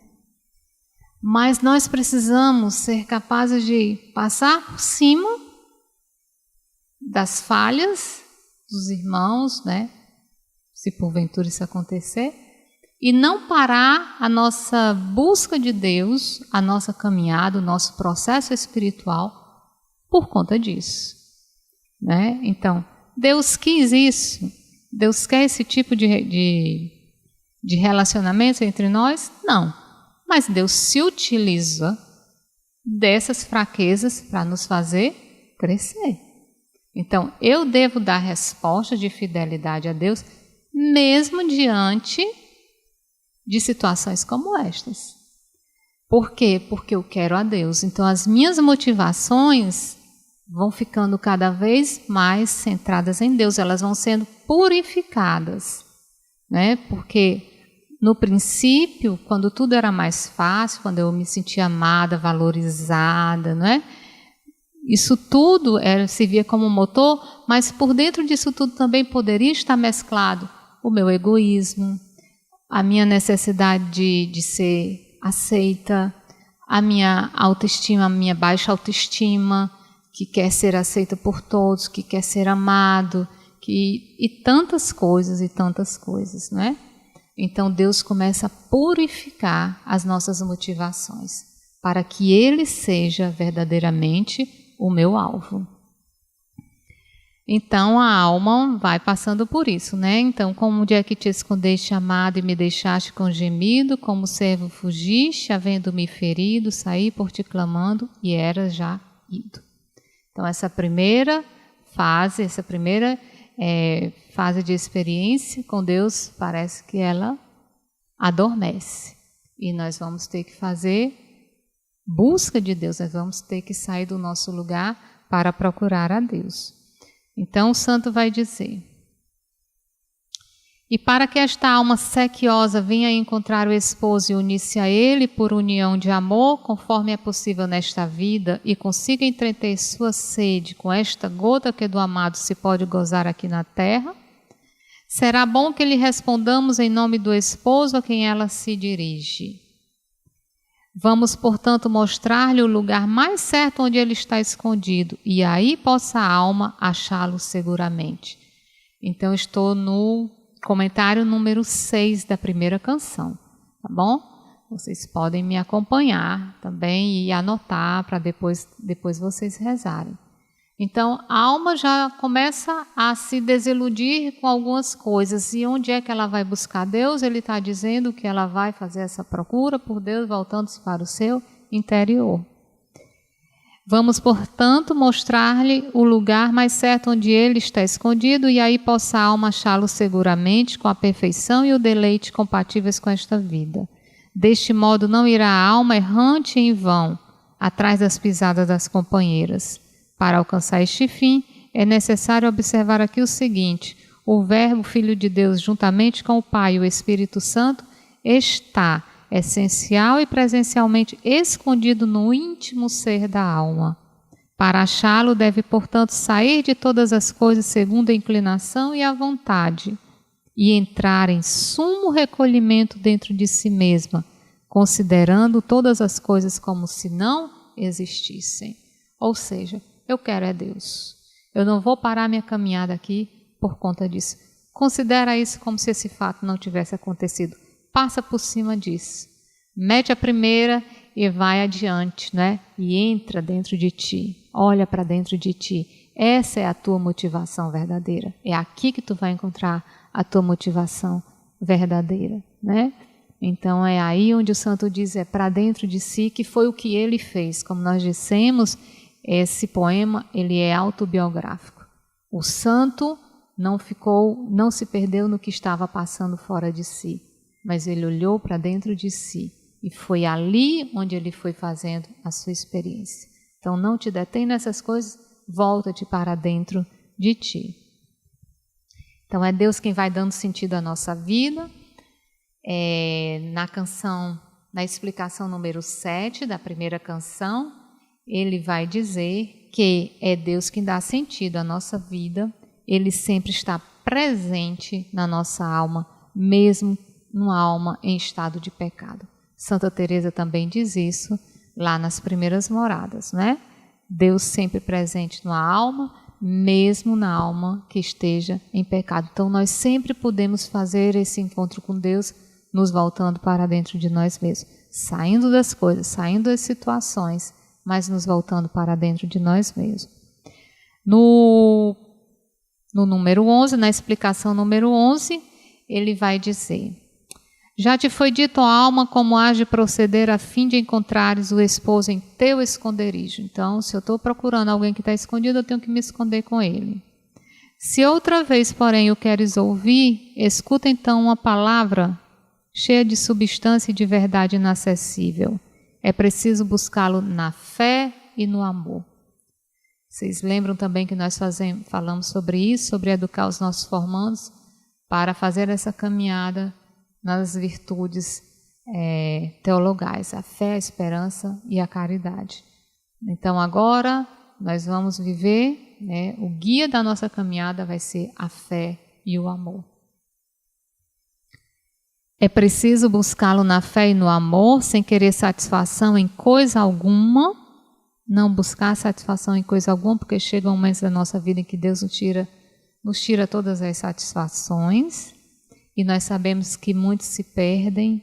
Mas nós precisamos ser capazes de passar por cima das falhas dos irmãos, né? Se porventura isso acontecer, e não parar a nossa busca de Deus, a nossa caminhada, o nosso processo espiritual por conta disso, né? Então, Deus quis isso. Deus quer esse tipo de relacionamento entre nós? Não. Mas Deus se utiliza dessas fraquezas para nos fazer crescer. Então, eu devo dar resposta de fidelidade a Deus, mesmo diante de situações como estas. Por quê? Porque eu quero a Deus. Então, as minhas motivações vão ficando cada vez mais centradas em Deus, elas vão sendo purificadas, né? Porque no princípio, quando tudo era mais fácil, quando eu me sentia amada, valorizada, né? Isso tudo servia como motor, mas por dentro disso tudo também poderia estar mesclado o meu egoísmo, a minha necessidade de ser aceita, a minha autoestima, a minha baixa autoestima, que quer ser aceita por todos, que quer ser amado, e tantas coisas, né? Então Deus começa a purificar as nossas motivações, para que Ele seja verdadeiramente o meu alvo. Então a alma vai passando por isso, né? Então, como é que te escondeste, amado, e me deixaste com gemido, como servo fugiste, havendo-me ferido, saí por ti clamando, e eras já ido. Então, essa primeira fase de experiência com Deus, parece que ela adormece. E nós vamos ter que fazer busca de Deus, nós vamos ter que sair do nosso lugar para procurar a Deus. Então o santo vai dizer: e para que esta alma sequiosa venha encontrar o esposo e unir-se a ele por união de amor, conforme é possível nesta vida, e consiga entreter sua sede com esta gota que do amado se pode gozar aqui na terra, será bom que lhe respondamos em nome do esposo a quem ela se dirige. Vamos, portanto, mostrar-lhe o lugar mais certo onde ele está escondido, e aí possa a alma achá-lo seguramente. Então, estou no comentário número 6 da primeira canção, tá bom? Vocês podem me acompanhar também e anotar para depois vocês rezarem. Então, a alma já começa a se desiludir com algumas coisas. E onde é que ela vai buscar Deus? Ele está dizendo que ela vai fazer essa procura por Deus, voltando-se para o seu interior. Vamos, portanto, mostrar-lhe o lugar mais certo onde ele está escondido, e aí possa a alma achá-lo seguramente, com a perfeição e o deleite compatíveis com esta vida. Deste modo não irá a alma errante em vão, atrás das pisadas das companheiras. Para alcançar este fim, é necessário observar aqui o seguinte: o Verbo, Filho de Deus, juntamente com o Pai e o Espírito Santo, está essencial e presencialmente escondido no íntimo ser da alma. Para achá-lo, deve, portanto, sair de todas as coisas segundo a inclinação e a vontade, e entrar em sumo recolhimento dentro de si mesma, considerando todas as coisas como se não existissem. Ou seja, eu quero é Deus. Eu não vou parar minha caminhada aqui por conta disso. Considera isso como se esse fato não tivesse acontecido. Passa por cima disso. Mete a primeira e vai adiante, né? E entra dentro de ti. Olha para dentro de ti. Essa é a tua motivação verdadeira. É aqui que tu vai encontrar a tua motivação verdadeira, né? Então é aí onde o santo diz, é para dentro de si, que foi o que ele fez. Como nós dissemos, esse poema ele é autobiográfico. O santo não se perdeu no que estava passando fora de si, mas ele olhou para dentro de si e foi ali onde ele foi fazendo a sua experiência. Então não te detém nessas coisas, volta-te para dentro de ti. Então é Deus quem vai dando sentido à nossa vida. Na explicação número 7 da primeira canção, ele vai dizer que é Deus quem dá sentido à nossa vida. Ele sempre está presente na nossa alma, mesmo numa alma em estado de pecado. Santa Teresa também diz isso lá nas primeiras moradas, né? Deus sempre presente na alma, mesmo na alma que esteja em pecado. Então nós sempre podemos fazer esse encontro com Deus, nos voltando para dentro de nós mesmos, saindo das coisas, saindo das situações, mas nos voltando para dentro de nós mesmos. No número 11, na explicação número 11, ele vai dizer: já te foi dito, ó alma, como hás de proceder a fim de encontrares o esposo em teu esconderijo. Então, se eu estou procurando alguém que está escondido, eu tenho que me esconder com ele. Se outra vez, porém, o queres ouvir, escuta então uma palavra cheia de substância e de verdade inacessível. É preciso buscá-lo na fé e no amor. Vocês lembram também que nós falamos sobre isso, sobre educar os nossos formandos para fazer essa caminhada nas virtudes teologais, a fé, a esperança e a caridade. Então agora nós vamos viver, o guia da nossa caminhada vai ser a fé e o amor. É preciso buscá-lo na fé e no amor, sem querer satisfação em coisa alguma. Não buscar satisfação em coisa alguma, porque chega um momento da nossa vida em que Deus nos tira todas as satisfações. E nós sabemos que muitos se perdem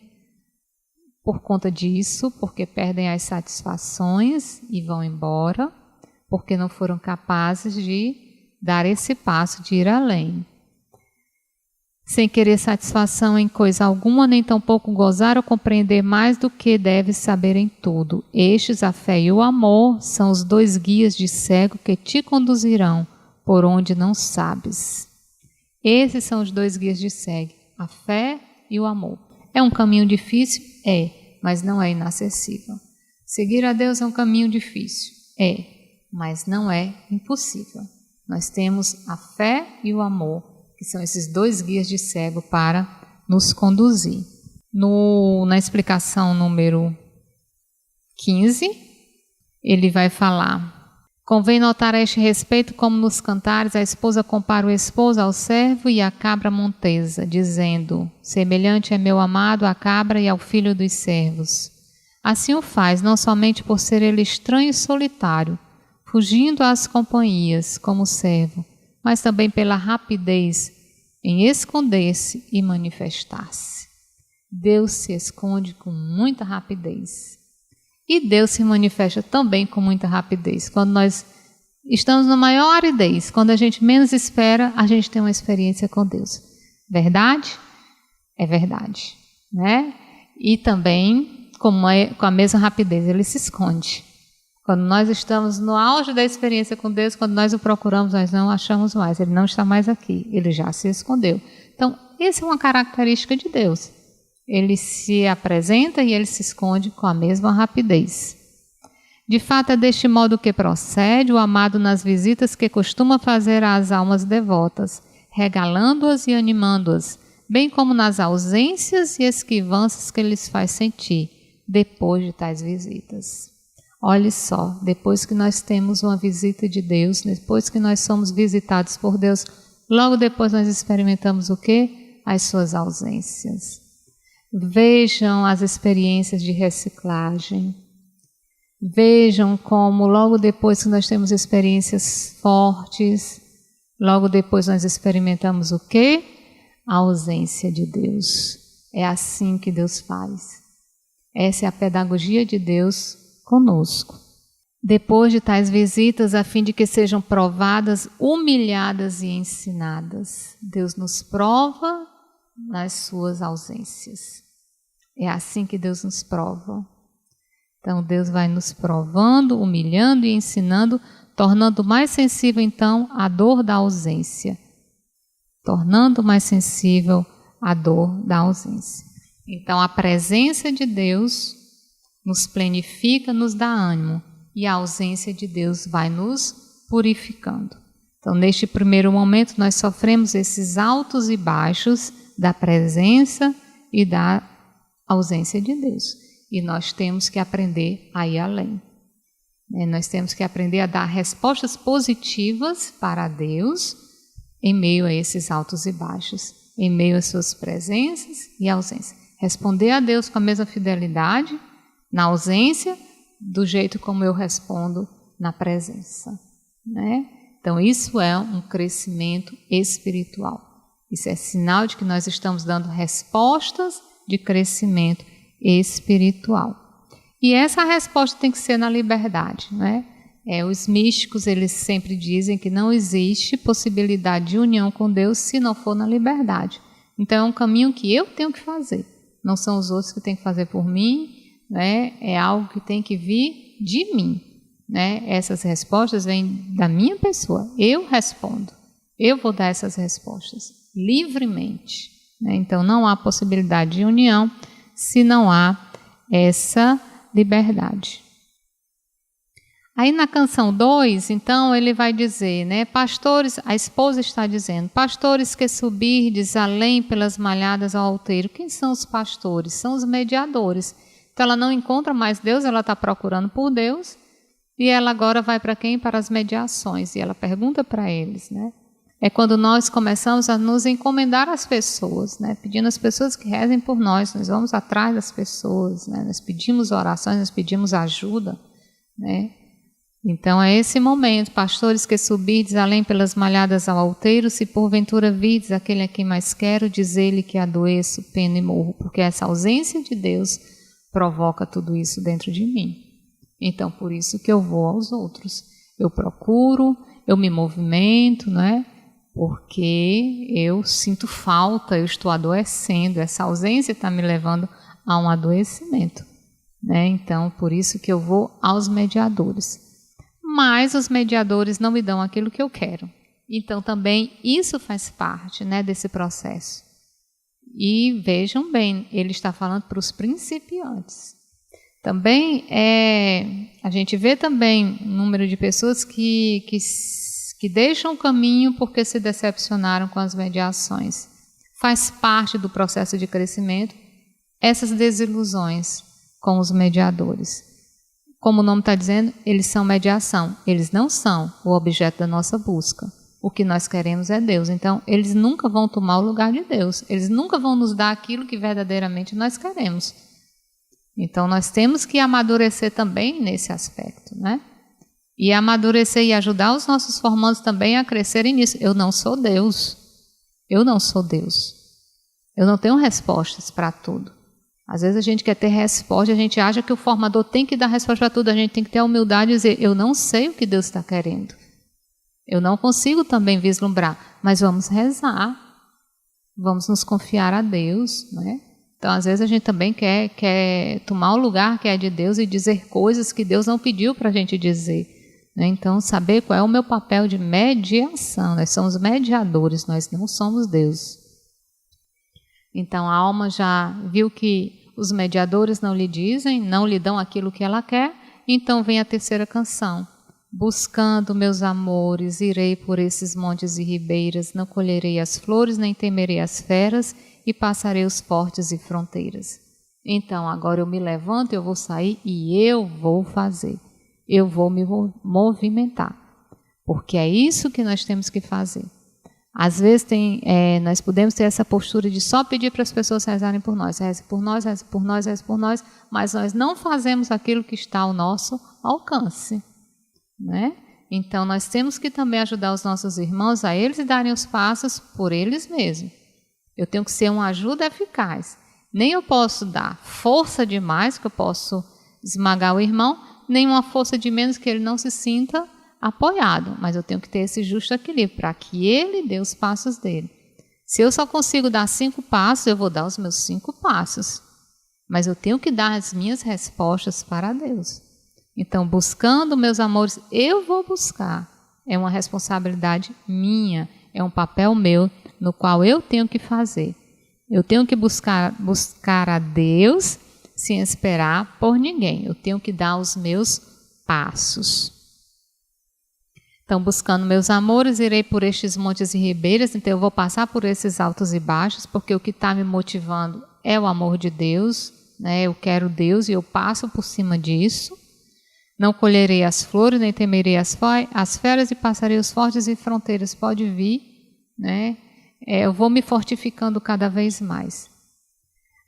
por conta disso, porque perdem as satisfações e vão embora, porque não foram capazes de dar esse passo de ir além. Sem querer satisfação em coisa alguma, nem tampouco gozar ou compreender mais do que deves saber em tudo. Estes, a fé e o amor, são os 2 guias de cego que te conduzirão por onde não sabes. Esses são os 2 guias de cego, a fé e o amor. É um caminho difícil? É, mas não é inacessível. Seguir a Deus é um caminho difícil? É, mas não é impossível. Nós temos a fé e o amor, que são esses 2 guias de cego para nos conduzir. Na explicação número 15, ele vai falar: convém notar a este respeito como nos cantares a esposa compara o esposo ao servo e a cabra montesa, dizendo: semelhante é meu amado à cabra e ao filho dos servos. Assim o faz, não somente por ser ele estranho e solitário, fugindo às companhias como servo, mas também pela rapidez em esconder-se e manifestar-se. Deus se esconde com muita rapidez. E Deus se manifesta também com muita rapidez. Quando nós estamos na maior aridez, quando a gente menos espera, a gente tem uma experiência com Deus. Verdade? É verdade. Né? E também, com a mesma rapidez, ele se esconde. Quando nós estamos no auge da experiência com Deus, quando nós o procuramos, nós não achamos mais. Ele não está mais aqui. Ele já se escondeu. Então, essa é uma característica de Deus. Ele se apresenta e ele se esconde com a mesma rapidez. De fato, é deste modo que procede o amado nas visitas que costuma fazer às almas devotas, regalando-as e animando-as, bem como nas ausências e esquivanças que lhes faz sentir, depois de tais visitas. Olhe só, depois que nós temos uma visita de Deus, depois que nós somos visitados por Deus, logo depois nós experimentamos o quê? As suas ausências. Vejam as experiências de reciclagem. Vejam como logo depois que nós temos experiências fortes, logo depois nós experimentamos o quê? A ausência de Deus. É assim que Deus faz. Essa é a pedagogia de Deus conosco. Depois de tais visitas, a fim de que sejam provadas, humilhadas e ensinadas. Deus nos prova nas suas ausências. É assim que Deus nos prova. Então, Deus vai nos provando, humilhando e ensinando, tornando mais sensível, então, à dor da ausência. Tornando mais sensível à dor da ausência. Então, a presença de Deus nos plenifica, nos dá ânimo, e a ausência de Deus vai nos purificando. Então, neste primeiro momento, nós sofremos esses altos e baixos da presença e da ausência de Deus. E nós temos que aprender a ir além. Nós temos que aprender a dar respostas positivas para Deus em meio a esses altos e baixos, em meio às suas presenças e ausências. Responder a Deus com a mesma fidelidade na ausência, do jeito como eu respondo na presença. Né? Então, isso é um crescimento espiritual. Isso é sinal de que nós estamos dando respostas de crescimento espiritual. E essa resposta tem que ser na liberdade. Né? Os místicos, eles sempre dizem que não existe possibilidade de união com Deus se não for na liberdade. Então, é um caminho que eu tenho que fazer. Não são os outros que têm que fazer por mim. Né? É algo que tem que vir de mim. Né? Essas respostas vêm da minha pessoa. Eu respondo. Eu vou dar essas respostas livremente. Né? Então, não há possibilidade de união se não há essa liberdade. Aí na canção 2, então, ele vai dizer, né? Pastores, a esposa está dizendo, pastores que subirdes além pelas malhadas ao outeiro. Quem são os pastores? São os mediadores. Então, ela não encontra mais Deus, ela está procurando por Deus, e ela agora vai para quem? Para as mediações, e ela pergunta para eles, né? é quando nós começamos a nos encomendar às pessoas, né? Pedindo às pessoas que rezem por nós. Nós vamos atrás das pessoas, né? Nós pedimos orações, nós pedimos ajuda, né? Então é esse momento, pastores que subirdes além pelas malhadas ao outeiro, se porventura virdes aquele a quem mais quero, dizer-lhe que adoeço, peno e morro, porque essa ausência de Deus provoca tudo isso dentro de mim. Então por isso que eu vou aos outros, eu procuro, eu me movimento, né? Porque eu sinto falta, eu estou adoecendo, essa ausência está me levando a um adoecimento, né? Então, por isso que eu vou aos mediadores. Mas os mediadores não me dão aquilo que eu quero. Então, também isso faz parte, né, desse processo. E vejam bem, ele está falando para os principiantes. Também a gente vê também um número de pessoas que deixam o caminho porque se decepcionaram com as mediações. Faz parte do processo de crescimento essas desilusões com os mediadores. Como o nome está dizendo, eles são mediação. Eles não são o objeto da nossa busca. O que nós queremos é Deus. Então, eles nunca vão tomar o lugar de Deus. Eles nunca vão nos dar aquilo que verdadeiramente nós queremos. Então, nós temos que amadurecer também nesse aspecto, né? E amadurecer e ajudar os nossos formandos também a crescerem nisso. Eu não sou Deus. Eu não sou Deus. Eu não tenho respostas para tudo. Às vezes a gente quer ter resposta, a gente acha que o formador tem que dar resposta para tudo. A gente tem que ter a humildade de dizer, eu não sei o que Deus está querendo. Eu não consigo também vislumbrar, mas vamos rezar. Vamos nos confiar a Deus, né? Então, às vezes a gente também quer tomar o lugar que é de Deus e dizer coisas que Deus não pediu para a gente dizer. Então, saber qual é o meu papel de mediação. Nós somos mediadores, nós não somos Deus. Então, a alma já viu que os mediadores não lhe dizem, não lhe dão aquilo que ela quer. Então, vem a terceira canção. Buscando meus amores, irei por esses montes e ribeiras, não colherei as flores, nem temerei as feras, e passarei os portos e fronteiras. Então, agora eu me levanto, eu vou sair e eu vou fazer. Eu vou me movimentar, porque é isso que nós temos que fazer. Às vezes nós podemos ter essa postura de só pedir para as pessoas rezarem por nós, reze por nós, reze por nós, reze por nós, mas nós não fazemos aquilo que está ao nosso alcance, né? Então nós temos que também ajudar os nossos irmãos a eles darem os passos por eles mesmos. Eu tenho que ser uma ajuda eficaz. Nem eu posso dar força demais, que eu posso esmagar o irmão, nem uma força de menos que ele não se sinta apoiado, mas eu tenho que ter esse justo equilíbrio para que ele dê os passos dele. Se eu só consigo dar 5 passos, eu vou dar os meus 5 passos, mas eu tenho que dar as minhas respostas para Deus. Então, buscando meus amores, eu vou buscar. É uma responsabilidade minha, é um papel meu no qual eu tenho que fazer. Eu tenho que buscar a Deus sem esperar por ninguém. Eu tenho que dar os meus passos. Então, buscando meus amores, irei por estes montes e ribeiras. Então, eu vou passar por esses altos e baixos, porque o que está me motivando é o amor de Deus, né? Eu quero Deus e eu passo por cima disso. Não colherei as flores, nem temerei as feras, e passarei os fortes e fronteiras. Pode vir, né? Eu vou me fortificando cada vez mais.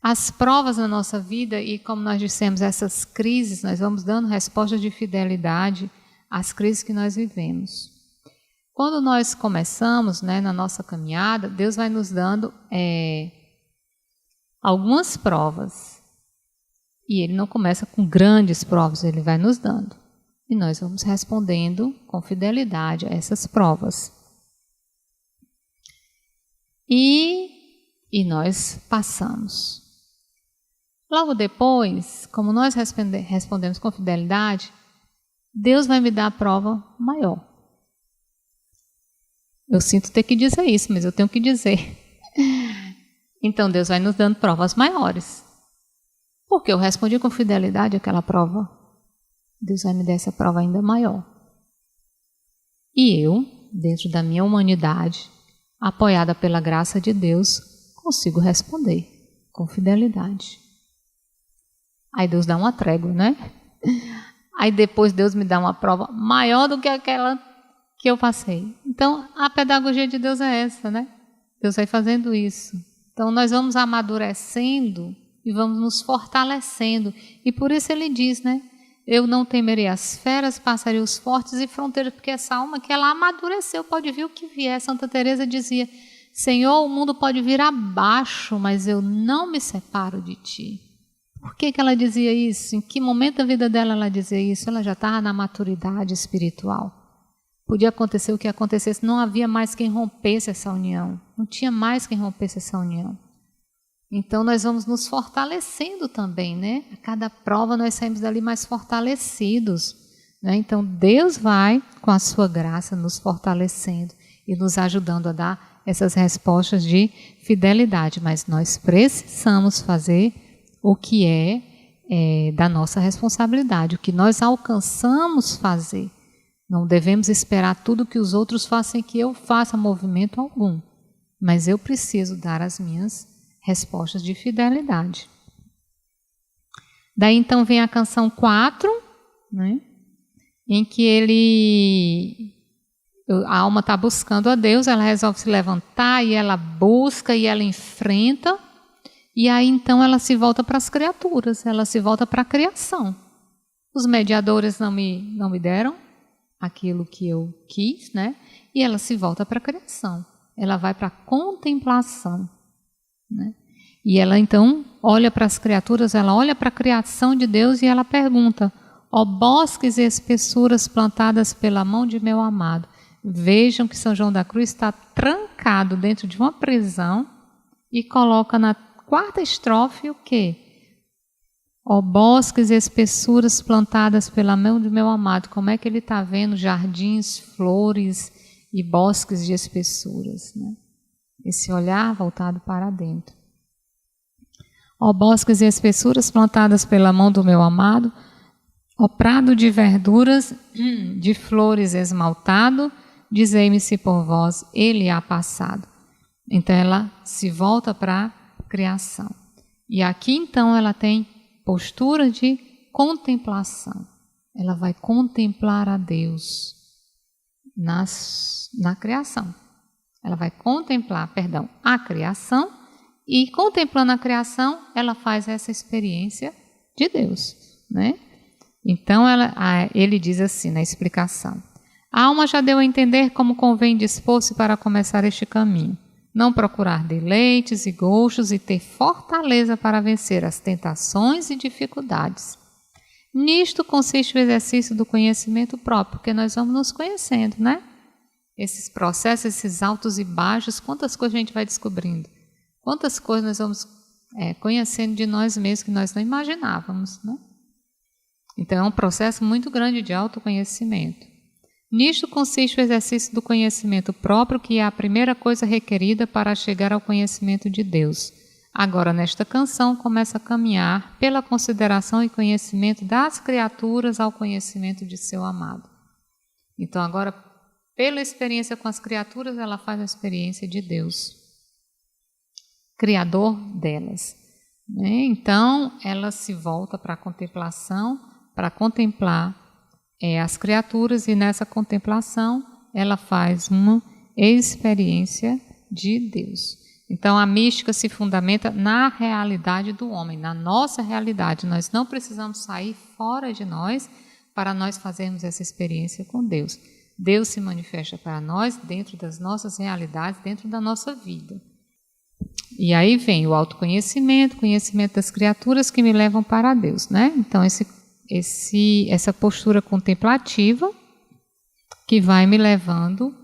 As provas na nossa vida, e como nós dissemos, essas crises, nós vamos dando respostas de fidelidade às crises que nós vivemos. Quando nós começamos, né, na nossa caminhada, Deus vai nos dando algumas provas. E Ele não começa com grandes provas, Ele vai nos dando. E nós vamos respondendo com fidelidade a essas provas. E nós passamos. Logo depois, como nós respondemos com fidelidade, Deus vai me dar a prova maior. Eu sinto ter que dizer isso, mas eu tenho que dizer. Então Deus vai nos dando provas maiores. Porque eu respondi com fidelidade aquela prova. Deus vai me dar essa prova ainda maior. E eu, dentro da minha humanidade, apoiada pela graça de Deus, consigo responder com fidelidade. Aí Deus dá uma trégua, né? Aí depois Deus me dá uma prova maior do que aquela que eu passei. Então, a pedagogia de Deus é essa, né? Deus vai fazendo isso. Então, nós vamos amadurecendo e vamos nos fortalecendo. E por isso ele diz, né? Eu não temerei as feras, passarei fortes e fronteiras, porque essa alma que ela amadureceu, pode vir o que vier. Santa Teresa dizia, Senhor, o mundo pode vir abaixo, mas eu não me separo de ti. Por que ela dizia isso? Em que momento da vida dela ela dizia isso? Ela já estava na maturidade espiritual. Podia acontecer o que acontecesse, não havia mais quem rompesse essa união. Não tinha mais quem rompesse essa união. Então, nós vamos nos fortalecendo também, né? A cada prova nós saímos dali mais fortalecidos, né? Então, Deus vai, com a sua graça, nos fortalecendo e nos ajudando a dar essas respostas de fidelidade. Mas nós precisamos fazer o que é da nossa responsabilidade, o que nós alcançamos fazer. Não devemos esperar tudo que os outros façam e que eu faça movimento algum. Mas eu preciso dar as minhas respostas de fidelidade. Daí então vem a canção 4, né, em que a alma está buscando a Deus, ela resolve se levantar e ela busca e ela enfrenta, e aí então ela se volta para as criaturas, ela se volta para a criação. Os mediadores não me deram aquilo que eu quis, né? E ela se volta para a criação, ela vai para a contemplação, né? E ela então olha para as criaturas, ela olha para a criação de Deus e ela pergunta, ó bosques e espessuras plantadas pela mão de meu amado, vejam que São João da Cruz está trancado dentro de uma prisão e coloca na 4ª estrofe o quê? Ó bosques e espessuras plantadas pela mão de meu amado. Como é que ele está vendo jardins, flores e bosques de espessuras, né? Esse olhar voltado para dentro. Ó bosques e espessuras plantadas pela mão do meu amado, ó prado de verduras, de flores esmaltado, dizei-me se por vós ele há passado. Então ela se volta para a criação. E aqui então ela tem postura de contemplação. Ela vai contemplar a Deus na criação. Ela vai contemplar, a criação, e contemplando a criação, ela faz essa experiência de Deus, né? Então ele diz assim na explicação: a alma já deu a entender como convém dispor-se para começar este caminho. Não procurar deleites e gostos e ter fortaleza para vencer as tentações e dificuldades. Nisto consiste o exercício do conhecimento próprio, porque nós vamos nos conhecendo, né? Esses processos, esses altos e baixos, quantas coisas a gente vai descobrindo. Quantas coisas nós vamos conhecendo de nós mesmos que nós não imaginávamos, né? Então é um processo muito grande de autoconhecimento. Nisto consiste o exercício do conhecimento próprio, que é a primeira coisa requerida para chegar ao conhecimento de Deus. Agora, nesta canção, começa a caminhar pela consideração e conhecimento das criaturas ao conhecimento de seu amado. Então, agora, pela experiência com as criaturas, ela faz a experiência de Deus, Criador delas, né? Então, ela se volta para a contemplação, para contemplar as criaturas, e nessa contemplação ela faz uma experiência de Deus. Então a mística se fundamenta na realidade do homem, na nossa realidade. Nós não precisamos sair fora de nós para nós fazermos essa experiência com Deus. Deus se manifesta para nós dentro das nossas realidades, dentro da nossa vida. E aí vem o autoconhecimento, conhecimento das criaturas que me levam para Deus, né? Então essa postura contemplativa que vai me levando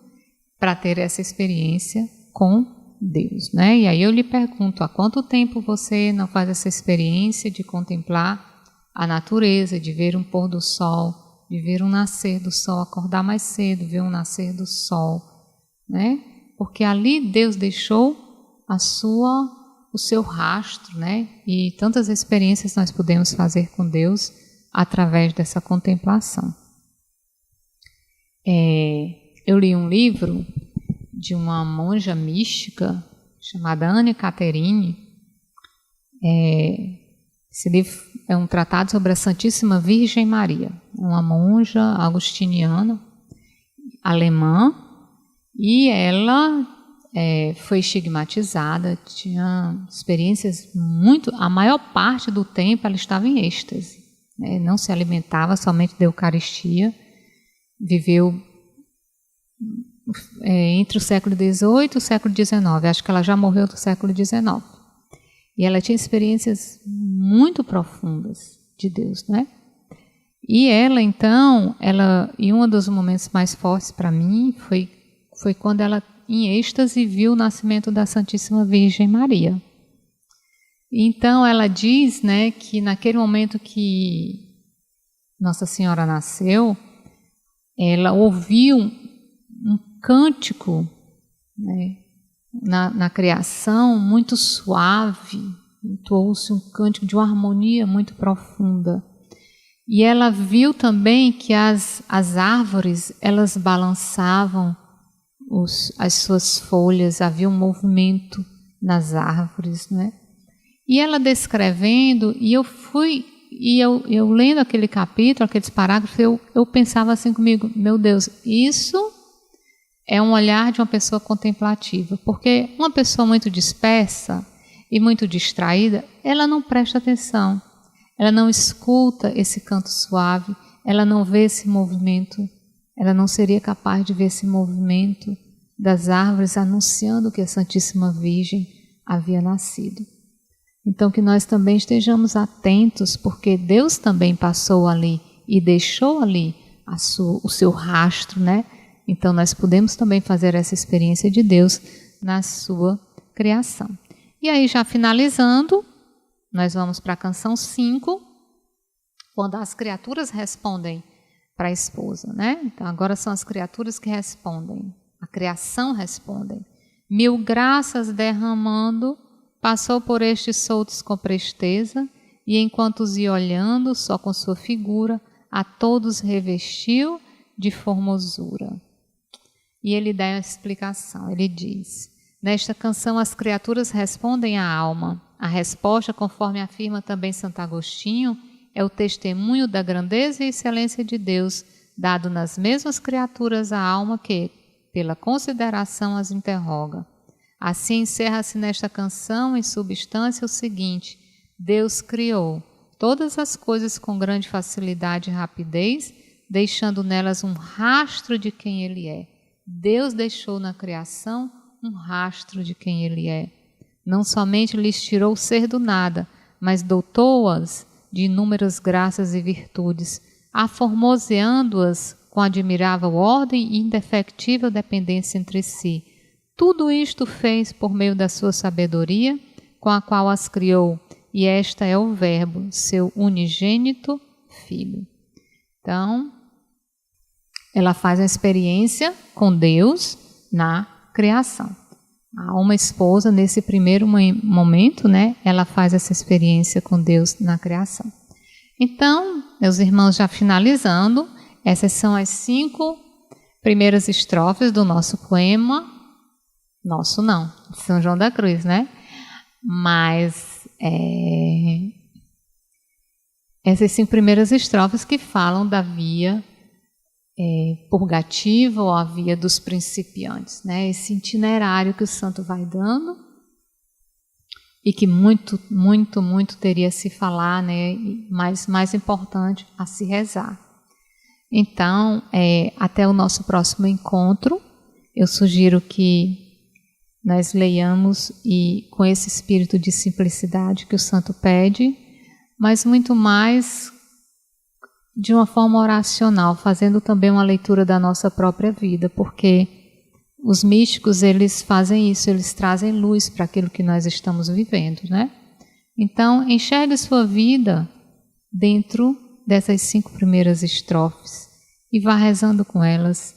para ter essa experiência com Deus, né? E aí eu lhe pergunto, há quanto tempo você não faz essa experiência de contemplar a natureza, de ver um pôr do sol, de ver um nascer do sol, acordar mais cedo, ver um nascer do sol, né? Porque ali Deus deixou o seu rastro, né? E tantas experiências nós podemos fazer com Deus através dessa contemplação. Eu li um livro de uma monja mística chamada Anne Catherine. Esse livro é um tratado sobre a Santíssima Virgem Maria, uma monja agostiniana. alemã, e ela foi estigmatizada, tinha experiências a maior parte do tempo ela estava em êxtase, né? Não se alimentava somente da Eucaristia, viveu entre o século XVIII e o século XIX, acho que ela já morreu do século XIX, e ela tinha experiências muito profundas de Deus, né? E ela, então, e um dos momentos mais fortes para mim foi quando ela, em êxtase, viu o nascimento da Santíssima Virgem Maria. Então, ela diz, né, que naquele momento que Nossa Senhora nasceu, ela ouviu um cântico, né, na criação muito suave, entoou-se um cântico de uma harmonia muito profunda. E ela viu também que as árvores, elas balançavam as suas folhas, havia um movimento nas árvores, né? E ela descrevendo, e eu lendo aquele capítulo, aqueles parágrafos, eu pensava assim comigo, meu Deus, isso é um olhar de uma pessoa contemplativa, porque uma pessoa muito dispersa e muito distraída, ela não presta atenção. Ela não escuta esse canto suave, ela não vê esse movimento, ela não seria capaz de ver esse movimento das árvores anunciando que a Santíssima Virgem havia nascido. Então que nós também estejamos atentos, porque Deus também passou ali e deixou ali o seu rastro, né? Então nós podemos também fazer essa experiência de Deus na sua criação. E aí, já finalizando, nós vamos para a canção 5, quando as criaturas respondem para a esposa, né? Então agora são as criaturas que respondem, a criação responde. Mil graças derramando, passou por estes soltos com presteza, e enquanto os ia olhando, só com sua figura, a todos revestiu de formosura. E ele dá a explicação, ele diz: nesta canção as criaturas respondem à alma. A resposta, conforme afirma também Santo Agostinho, é o testemunho da grandeza e excelência de Deus, dado nas mesmas criaturas à alma que, pela consideração, as interroga. Assim encerra-se nesta canção, em substância, o seguinte: Deus criou todas as coisas com grande facilidade e rapidez, deixando nelas um rastro de quem Ele é. Deus deixou na criação um rastro de quem Ele é. Não somente lhes tirou o ser do nada, mas dotou-as de inúmeras graças e virtudes, aformoseando-as com admirável ordem e indefectível dependência entre si. Tudo isto fez por meio da sua sabedoria, com a qual as criou, e esta é o Verbo, seu unigênito Filho. Então, ela faz a experiência com Deus na criação. Uma esposa, nesse primeiro momento, né, ela faz essa experiência com Deus na criação. Então, meus irmãos, já finalizando, essas são as 5 primeiras estrofes do nosso poema. Nosso não, São João da Cruz, né? Mas essas 5 primeiras estrofes que falam da via purgativa ou a via dos principiantes, né? Esse itinerário que o santo vai dando e que muito teria a se falar, né? Mas mais importante, a se rezar. Então, até o nosso próximo encontro, eu sugiro que nós leiamos e com esse espírito de simplicidade que o santo pede, mas muito mais de uma forma oracional, fazendo também uma leitura da nossa própria vida, porque os místicos, eles fazem isso, eles trazem luz para aquilo que nós estamos vivendo, né? Então, enxergue sua vida dentro dessas 5 primeiras estrofes e vá rezando com elas,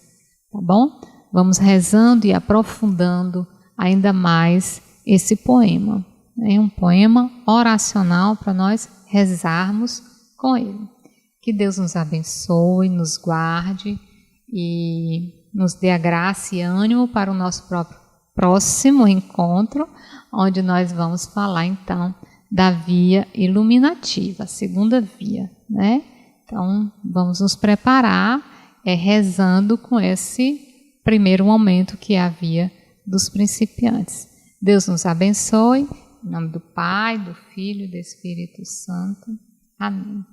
tá bom? Vamos rezando e aprofundando ainda mais esse poema. É um poema oracional para nós rezarmos com ele. Que Deus nos abençoe, nos guarde e nos dê a graça e ânimo para o nosso próximo encontro, onde nós vamos falar então da via iluminativa, a segunda via, né? Então vamos nos preparar é rezando com esse primeiro momento que havia dos principiantes. Deus nos abençoe, em nome do Pai, do Filho e do Espírito Santo. Amém.